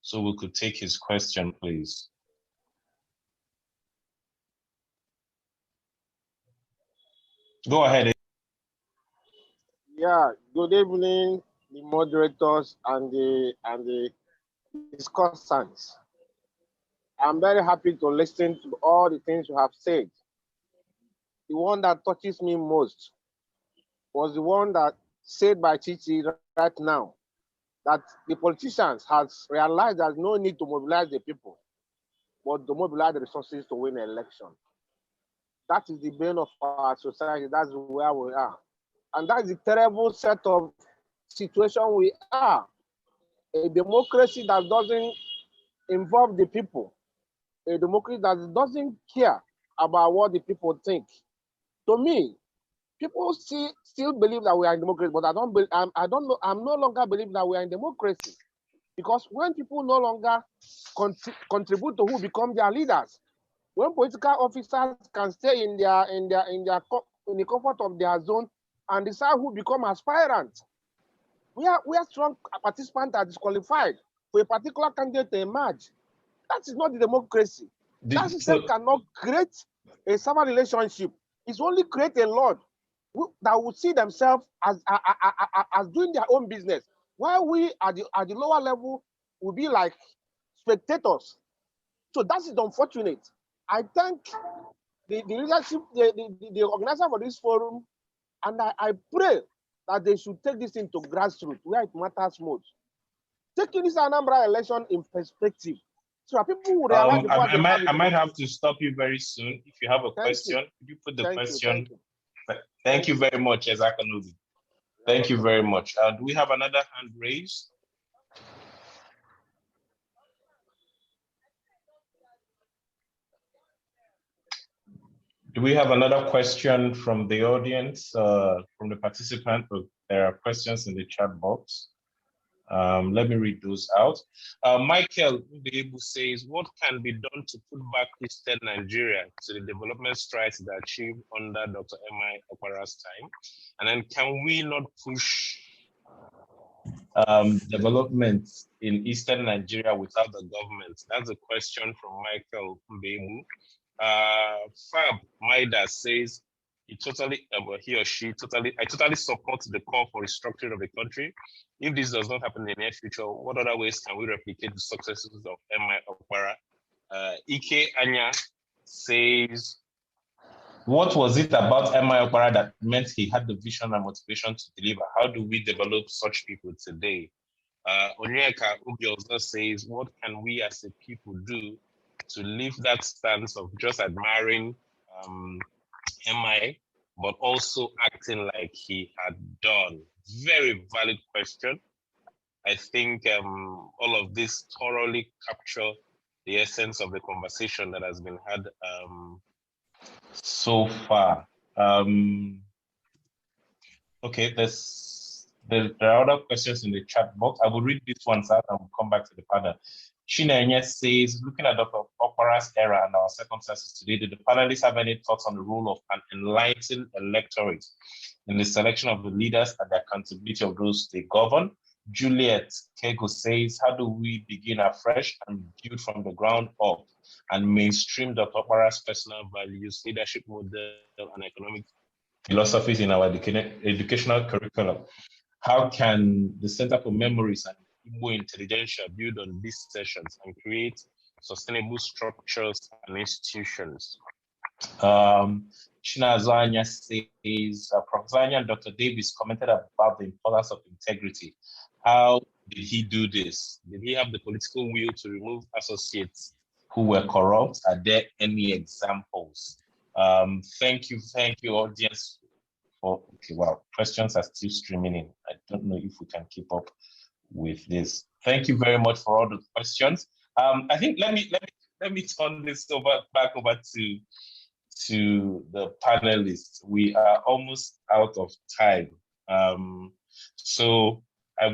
so we could take his question, please. Go ahead. Yeah, good evening, the moderators and the discussants. I'm very happy to listen to all the things you have said. The one that touches me most was the one that said by Chichi right now, that the politicians has realized there's no need to mobilize the people, but to mobilize the resources to win an election. That is the bane of our society. That's where we are. And that's the terrible set of situation we are. A democracy that doesn't involve the people. a democracy that doesn't care about what the people think. To me, people still believe that we are in democracy, but I'm no longer believing that we are in democracy. Because when people no longer contribute to who become their leaders, when political officers can stay in the comfort of their zone and decide who become aspirants, we are strong participants are disqualified for a particular candidate to emerge. That is not the democracy. That system cannot create a servant relationship. It's only create a lord that will see themselves as doing their own business, while we at the lower level will be like spectators. So that is unfortunate. I thank the leadership, the organizer for this forum, and I pray that they should take this into grassroots where it matters most. Taking this Anambra election in perspective, so that people will realize. I might have to stop you very soon. If you have a question, could you put the question? Thank you very much, Ezakanubi. Thank you very much. Do we have another hand raised? Do we have another question from the audience, from the participant? There are questions in the chat box. Let me read those out. Michael Ndigbo says, what can be done to put back Eastern Nigeria to the development strides that achieved under Dr. M.I. OKPARA's time? And then can we not push development in Eastern Nigeria without the government? That's a question from Michael Ndigbo. Fab Maida says, I totally support the call for restructuring of the country. If this does not happen in the near future, what other ways can we replicate the successes of M.I. OKPARA? Ike Anya says, what was it about M.I. OKPARA that meant he had the vision and motivation to deliver? How do we develop such people today? Onyeka Ubiozna says, what can we as a people do to leave that stance of just admiring M.I., but also acting like he had done? Very valid question. I think all of this thoroughly capture the essence of the conversation that has been had so far. Okay, there are other questions in the chat box. I will read these ones out and we'll come back to the panel. Chinenye says, looking at Dr. OKPARA's era and our circumstances today, do the panelists have any thoughts on the role of an enlightened electorate in the selection of the leaders and the accountability of those they govern? Juliet Kego says, how do we begin afresh and build from the ground up and mainstream Dr. OKPARA's personal values, leadership model, and economic philosophies in our educational curriculum? How can the Center for Memories and Igbo Intelligentsia build on these sessions and create sustainable structures and institutions? Chinazanya says, Professor Anya and Dr. Davis commented about the importance of integrity. How did he do this? Did he have the political will to remove associates who were corrupt? Are there any examples? Thank you, audience. Okay, wow, questions are still streaming in. I don't know if we can keep up with this. Thank you very much for all the questions. I think let me turn this back over to the panelists. We are almost out of time, so I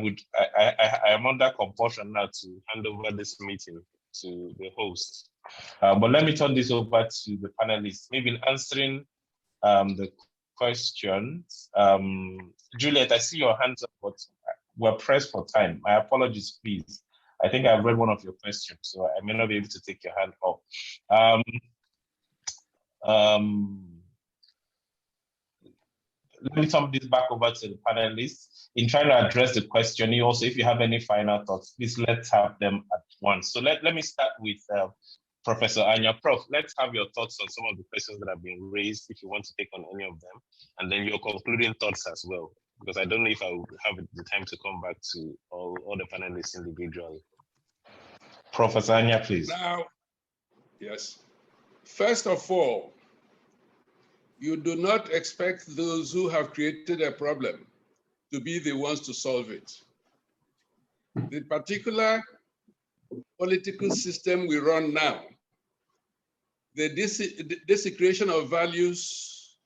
am under compulsion now to hand over this meeting to the host. But let me turn this over to the panelists. Maybe in answering the questions, Juliet, I see your hands up, but we're pressed for time. My apologies, please. I think I've read one of your questions, so I may not be able to take your hand off. Let me turn this back over to the panelists. In trying to address the question, also, if you have any final thoughts, please let's have them at once. So let me start with Professor Anya. Prof, let's have your thoughts on some of the questions that have been raised, if you want to take on any of them, and then your concluding thoughts as well, because I don't know if I will have the time to come back to all the panelists individually. Professor Anya, please. Now, yes. First of all, you do not expect those who have created a problem to be the ones to solve it. The particular political system we run now the desecration of values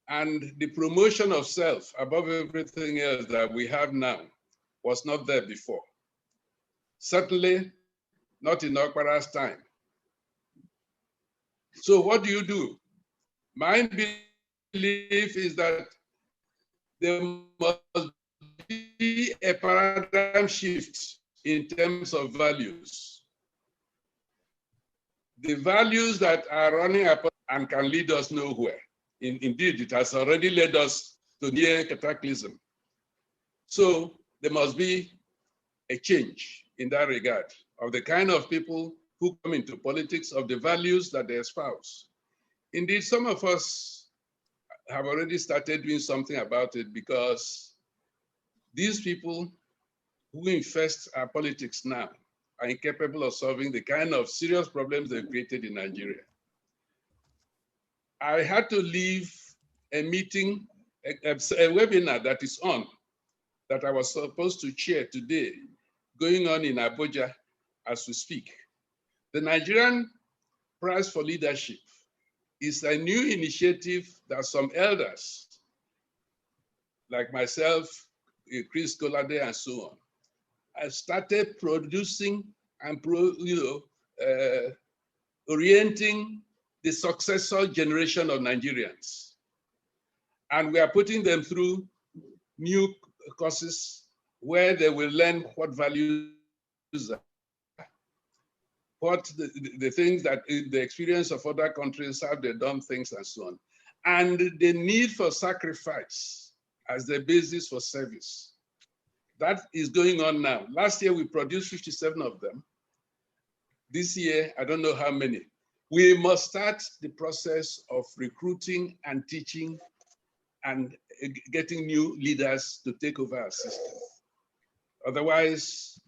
and the promotion of self above everything else that we have now was not there before. Certainly not in OKPARA's time. So what do? My belief is that there must be a paradigm shift in terms of values. The values that are running up and can lead us nowhere. Indeed, it has already led us to near cataclysm. So there must be a change in that regard of the kind of people who come into politics, of the values that they espouse. Indeed, some of us have already started doing something about it, because these people who infest our politics now are incapable of solving the kind of serious problems they've created in Nigeria. I had to leave a meeting, a webinar that is on, that I was supposed to chair today, going on in Abuja as we speak. The Nigerian Prize for Leadership is a new initiative that some elders, like myself, Chris Kolade, and so on, have started producing and orienting the successor generation of Nigerians. And we are putting them through new courses where they will learn what values are, what the things that in the experience of other countries, how they've done things and so on. And the need for sacrifice as the basis for service. That is going on now. Last year, we produced 57 of them. This year, I don't know how many. We must start the process of recruiting and teaching and getting new leaders to take over our system. Otherwise,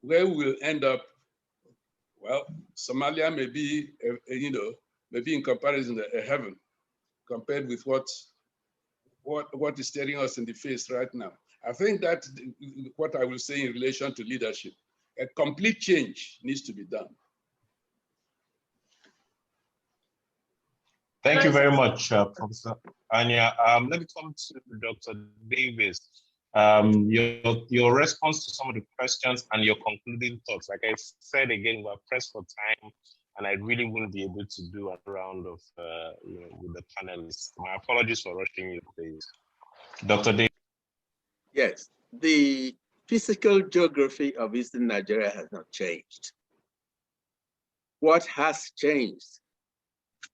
where we will end up, well, Somalia may be, maybe in comparison a heaven compared with what is staring us in the face right now. I think that what I will say in relation to leadership, a complete change needs to be done. Thank you very much, Professor Anya. Let me come to Dr. Davis. Your response to some of the questions and your concluding thoughts. Like I said again, we're pressed for time, and I really wouldn't be able to do a round of with the panelists. My apologies for rushing you, please. Dr. Davis. Yes, the physical geography of Eastern Nigeria has not changed. What has changed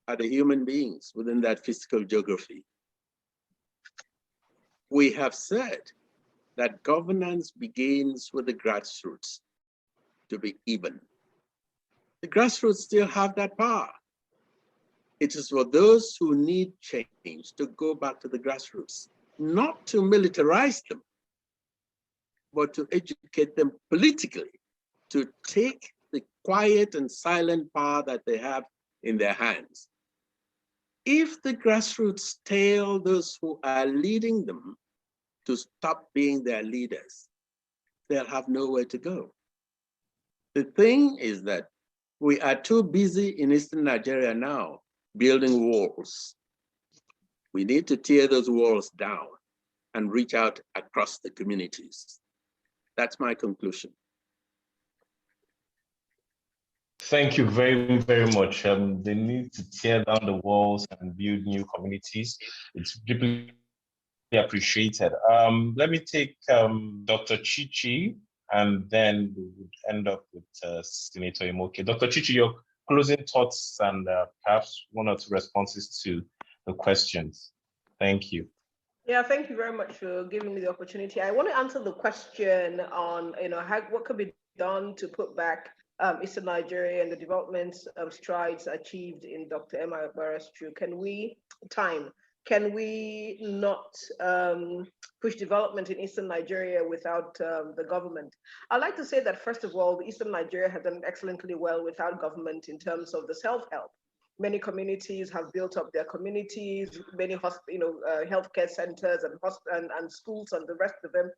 are the human beings within that physical geography. We have said that governance begins with the grassroots to be even. The grassroots still have that power. It is for those who need change to go back to the grassroots, not to militarize them, but to educate them politically, to take the quiet and silent power that they have in their hands. If the grassroots tell those who are leading them to stop being their leaders, they'll have nowhere to go. The thing is that we are too busy in Eastern Nigeria now building walls. We need to tear those walls down and reach out across the communities. That's my conclusion. Thank you very, very much. They need to tear down the walls and build new communities. It's deeply appreciated. Let me take Dr. Chichi, and then we would end up with Senator Imoke. Dr. Chichi, your closing thoughts and perhaps one or two responses to the questions. Thank you. Yeah, thank you very much for giving me the opportunity. I want to answer the question on, what could be done to put back Eastern Nigeria and the development strides achieved in Dr. Emma Okpara's true. Can we not push development in Eastern Nigeria without the government? I'd like to say that, first of all, Eastern Nigeria has done excellently well without government in terms of the self-help. Many communities have built up their communities, many healthcare centers and schools and the rest of them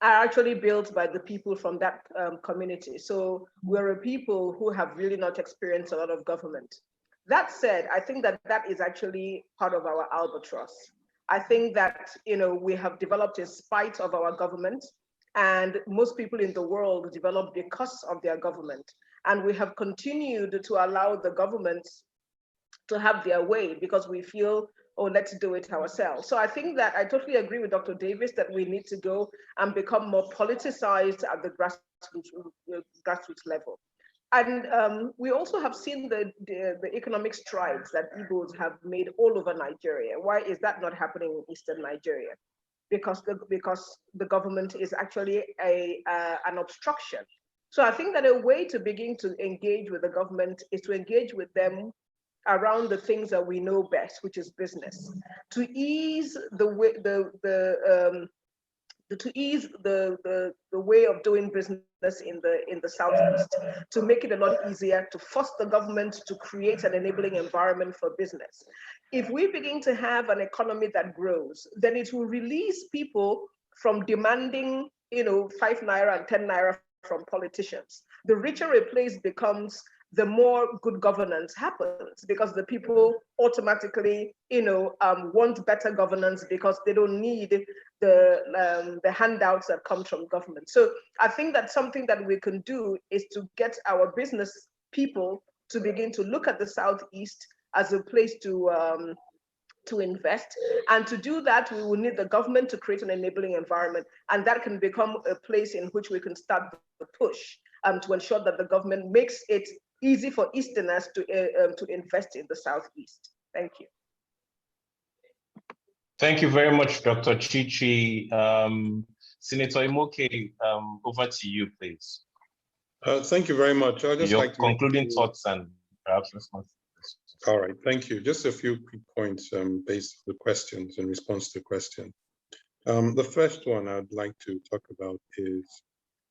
are actually built by the people from that community. So we're a people who have really not experienced a lot of government. That said, I think that that is actually part of our albatross. I think that, you know, we have developed in spite of our government, and most people in the world develop because of their government. And we have continued to allow the government to have their way because we feel, oh, let's do it ourselves. So I think that I totally agree with Dr. Davis that we need to go and become more politicized at the grassroots level. And we also have seen the economic strides that Igbos have made all over Nigeria. Why is that not happening in Eastern Nigeria? Because the government is actually an obstruction. So I think that a way to begin to engage with the government is to engage with them around the things that we know best, which is business, to ease the way of doing business in the Southeast, to make it a lot easier, to force the government to create an enabling environment for business. If we begin to have an economy that grows, then it will release people from demanding, you know, 5 naira and 10 naira from politicians. The richer a place becomes, the more good governance happens, because the people automatically, you know, want better governance because they don't need the handouts that come from government. So I think that something that we can do is to get our business people to begin to look at the Southeast as a place to invest. And to do that, we will need the government to create an enabling environment. And that can become a place in which we can start the push to ensure that the government makes it easy for Easterners to invest in the Southeast. Thank you. Thank you very much, Dr. Chichi. Senator Imoke, over to you, please. Thank you very much. I'd just Your like to concluding thoughts and perhaps responses. All right, thank you. Just a few quick points based on the questions, in response to the question. The first one I'd like to talk about is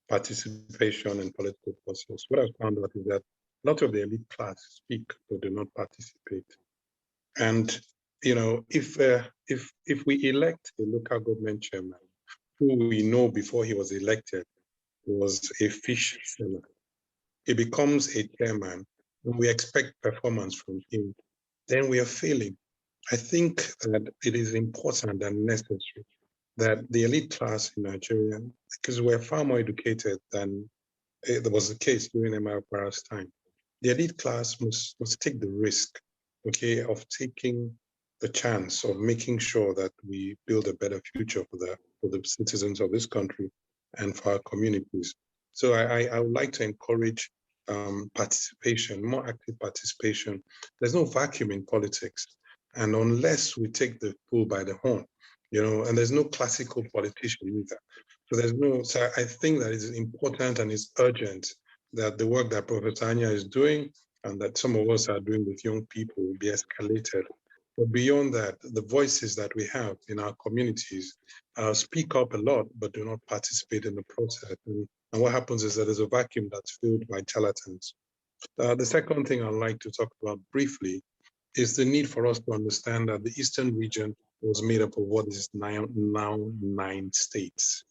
participation in political process. What I've found out is that a lot of the elite class speak but do not participate. And you know, if we elect a local government chairman who we know before he was elected was a fish seller, he becomes a chairman and we expect performance from him, then we are failing. I think that it is important and necessary that the elite class in Nigeria, because we're far more educated than it was the case during OKPARA's time, the elite class must take the risk, okay, of taking the chance of making sure that we build a better future for the citizens of this country and for our communities. So I would like to encourage participation, more active participation. There's no vacuum in politics. And unless we take the bull by the horn, you know, and there's no classical politician either. So I think that it's important and it's urgent that the work that Professor Anya is doing and that some of us are doing with young people will be escalated. But beyond that, the voices that we have in our communities speak up a lot, but do not participate in the process. And what happens is that there's a vacuum that's filled by charlatans. The second thing I'd like to talk about briefly is the need for us to understand that the Eastern region was made up of what is now 9 states.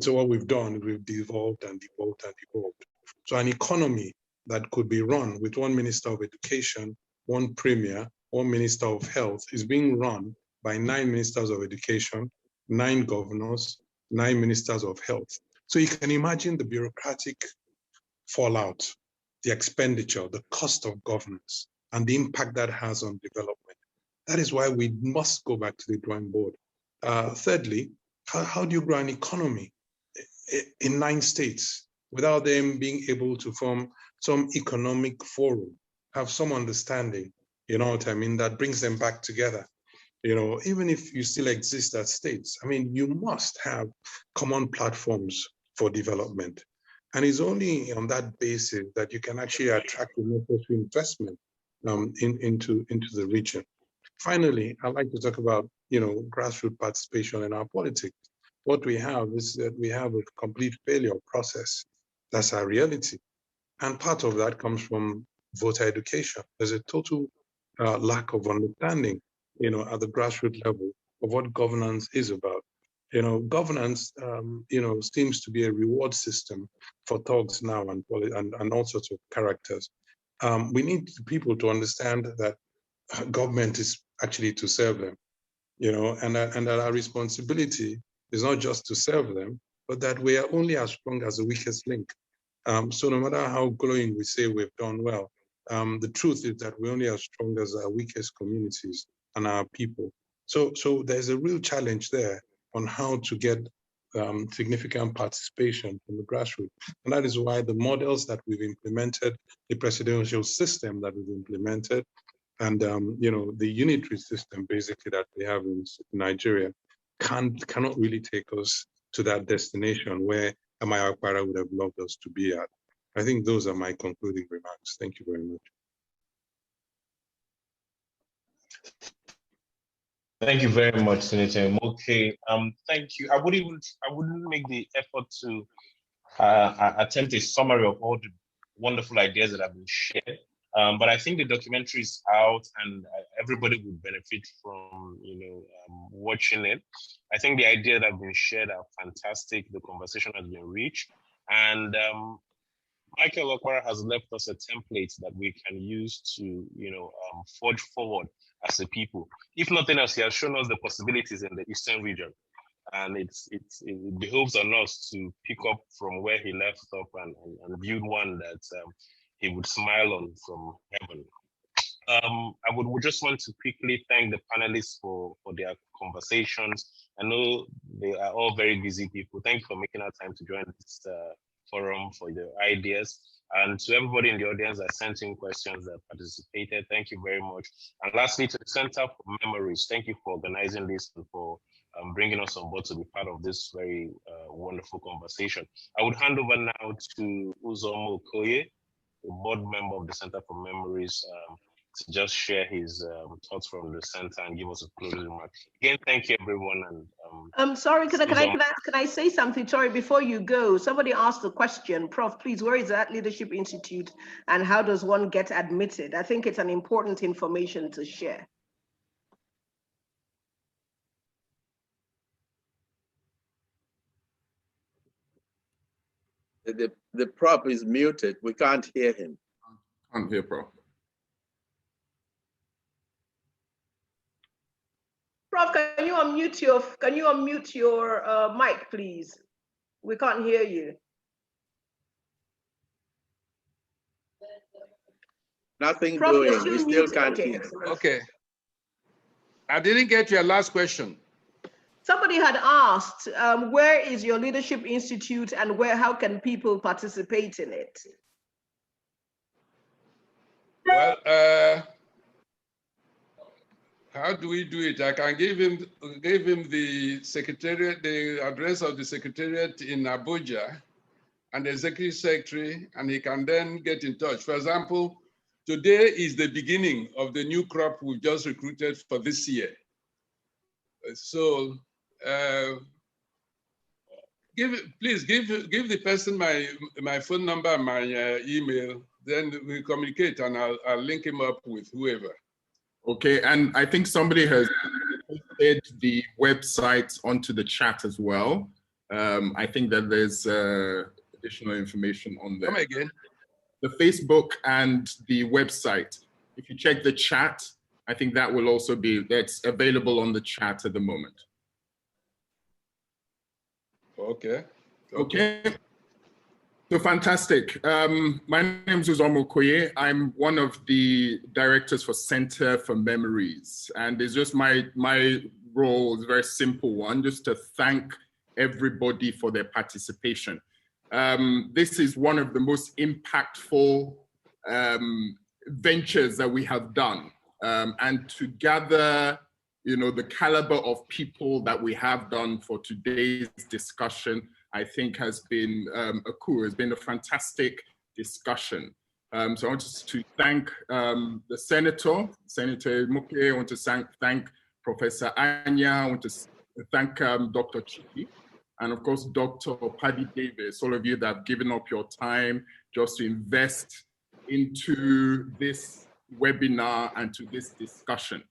So what we've done, we've devolved and devolved and devolved. So an economy that could be run with one minister of education, one premier, one minister of health is being run by 9 ministers of education, 9 governors, 9 ministers of health. So you can imagine the bureaucratic fallout, the expenditure, the cost of governance, and the impact that has on development. That is why we must go back to the drawing board. Thirdly, how do you grow an economy in 9 states without them being able to form some economic forum, have some understanding, you know what I mean, that brings them back together? You know, even if you still exist as states, I mean, you must have common platforms for development. And it's only on that basis that you can actually attract the necessary investment into the region. Finally, I'd like to talk about, you know, grassroots participation in our politics. What we have is that we have a complete failure process. That's our reality. And part of that comes from voter education. There's a total lack of understanding, you know, at the grassroots level of what governance is about. You know, governance, you know, seems to be a reward system for thugs now and all sorts of characters. we need people to understand that government is actually to serve them, you know, and that our responsibility is not just to serve them, but that we are only as strong as the weakest link. So no matter how glowing we say we've done well, the truth is that we're only as strong as our weakest communities and our people. So there's a real challenge there on how to get significant participation from the grassroots. And that is why the models that we've implemented, the presidential system that we've implemented, and you know, the unitary system basically that we have in Nigeria cannot really take us to that destination where OKPARA would have loved us to be at. I think those are my concluding remarks. Thank you very much. Thank you very much, Senator. Okay, thank you. I wouldn't make the effort to attempt a summary of all the wonderful ideas that have been shared. But I think the documentary is out, and everybody would benefit from, you know, watching it. I think the ideas that have been shared are fantastic. The conversation has been rich, and Michael OKPARA has left us a template that we can use to, you know, forge forward as a people. If nothing else, he has shown us the possibilities in the Eastern region, and it behoves on us to pick up from where he left off and build one that he would smile on from heaven. I would just want to quickly thank the panelists for their conversations. I know they are all very busy people. Thank you for making our time to join this forum, for your ideas. And to everybody in the audience that sent in questions, that participated, thank you very much. And lastly, to the Center for Memories, thank you for organizing this and for bringing us on board to be part of this very wonderful conversation. I would hand over now to Uzoma Okoye, a board member of the Center for Memories, to just share his thoughts from the center and give us a closing remark. Again, thank you, everyone. And I'm sorry, can I say something? Sorry, before you go, somebody asked a question. Prof, please, where is that Leadership Institute and how does one get admitted? I think it's an important information to share. The prop is muted. We can't hear him. Can't hear Prof. Prof, can you unmute your mic, please? We can't hear you. Nothing Prof, doing. We still can't hear. Okay. I didn't get your last question. Somebody had asked, where is your Leadership Institute and how can people participate in it? Well, how do we do it? I can give him the secretariat, the address of the secretariat in Abuja and the executive secretary, and he can then get in touch. For example, today is the beginning of the new crop we've just recruited for this year. So please give the person my phone number and my email, then we communicate and I'll link him up with whoever. Okay, and I think somebody has posted the website onto the chat as well. I think that there's additional information on there. Come again. The Facebook and the website. If you check the chat, I think that will also that's available on the chat at the moment. Okay. Okay. So fantastic. My name is Uzoma Okoye. I'm one of the directors for Center for Memories. And it's just my role is a very simple one, just to thank everybody for their participation. This is one of the most impactful ventures that we have done. And to gather, you know, the caliber of people that we have done for today's discussion, I think has been a coup. It's been a fantastic discussion. So I want to thank the Senator Muke. I want to thank Professor Anya. I want to thank Dr. Chiki. And of course, Dr. Paddy Davis, all of you that have given up your time just to invest into this webinar and to this discussion.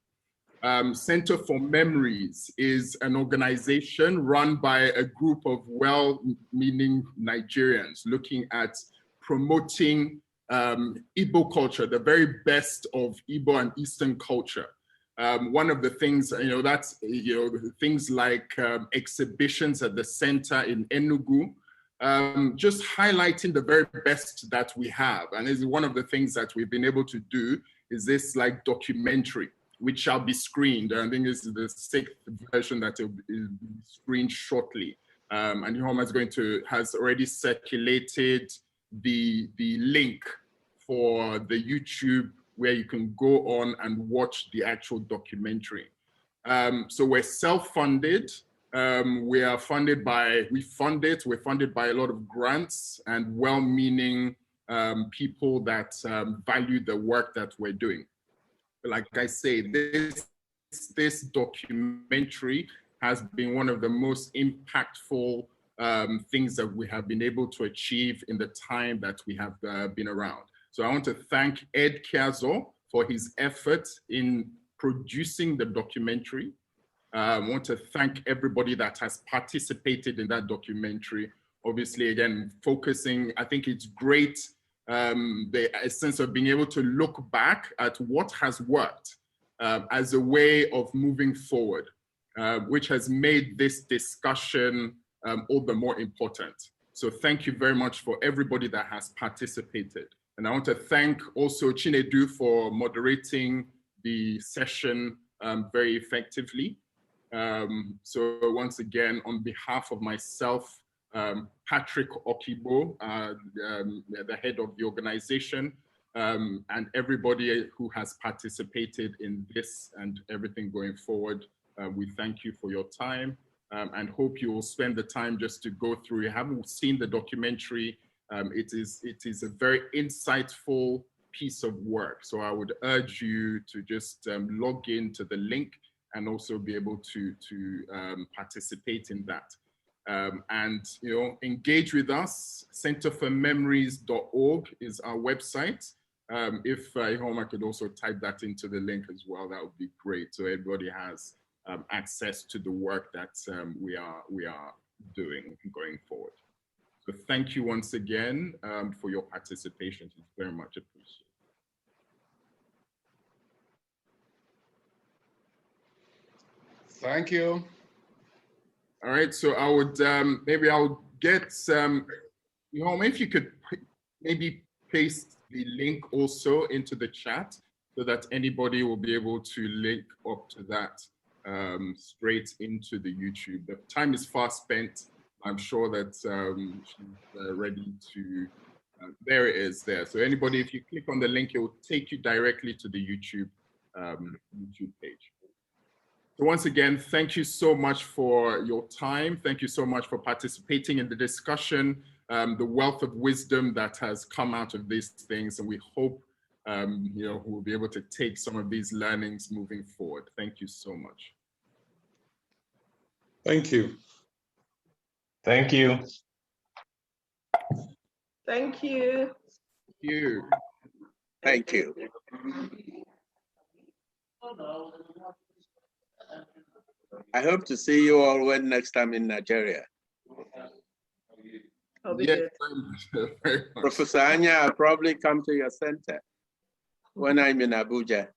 Center for Memories is an organization run by a group of well-meaning Nigerians looking at promoting Igbo culture, the very best of Igbo and Eastern culture. One of the things, that's, things like exhibitions at the center in Enugu, just highlighting the very best that we have. And this is one of the things that we've been able to do is this like documentary, which shall be screened. I think this is the 6th version that will be screened shortly. And Ihoma has already circulated the link for the YouTube where you can go on and watch the actual documentary. So we're self-funded. We're funded by a lot of grants and well-meaning people that value the work that we're doing. Like I say, this documentary has been one of the most impactful things that we have been able to achieve in the time that we have been around. So I want to thank Ed Kiazo for his efforts in producing the documentary. I want to thank everybody that has participated in that documentary. Obviously, again, focusing, I think it's great, the essence of being able to look back at what has worked as a way of moving forward, which has made this discussion all the more important. So thank you very much for everybody that has participated. And I want to thank also Chinedu for moderating the session very effectively. So once again, on behalf of myself, Patrick Okibo, the head of the organization, and everybody who has participated in this and everything going forward, we thank you for your time and hope you will spend the time just to go through. You haven't seen the documentary. It is a very insightful piece of work. So I would urge you to just log into the link and also be able to participate in that. And engage with us. Centerformemories.org is our website. If Ihoma could also type that into the link as well, that would be great. So everybody has access to the work that we are doing going forward. So thank you once again for your participation. It's very much appreciated. Thank you. All right, so I would maybe I'll get if you could maybe paste the link also into the chat so that anybody will be able to link up to that straight into the YouTube. The time is fast spent. I'm sure that she's ready to, there it is there. So anybody, if you click on the link, it will take you directly to the YouTube page. So once again, thank you so much for your time. Thank you so much for participating in the discussion, the wealth of wisdom that has come out of these things. And we hope, we'll be able to take some of these learnings moving forward. Thank you so much. Thank you. Thank you. Thank you. Thank you. Thank you. I hope to see you all when next time in Nigeria. Yes, Professor Anya, I'll probably come to your center when I'm in Abuja.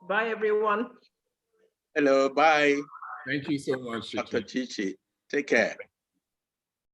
Bye, everyone. Hello, bye. Thank you so much, Dr. Chichi. Take care.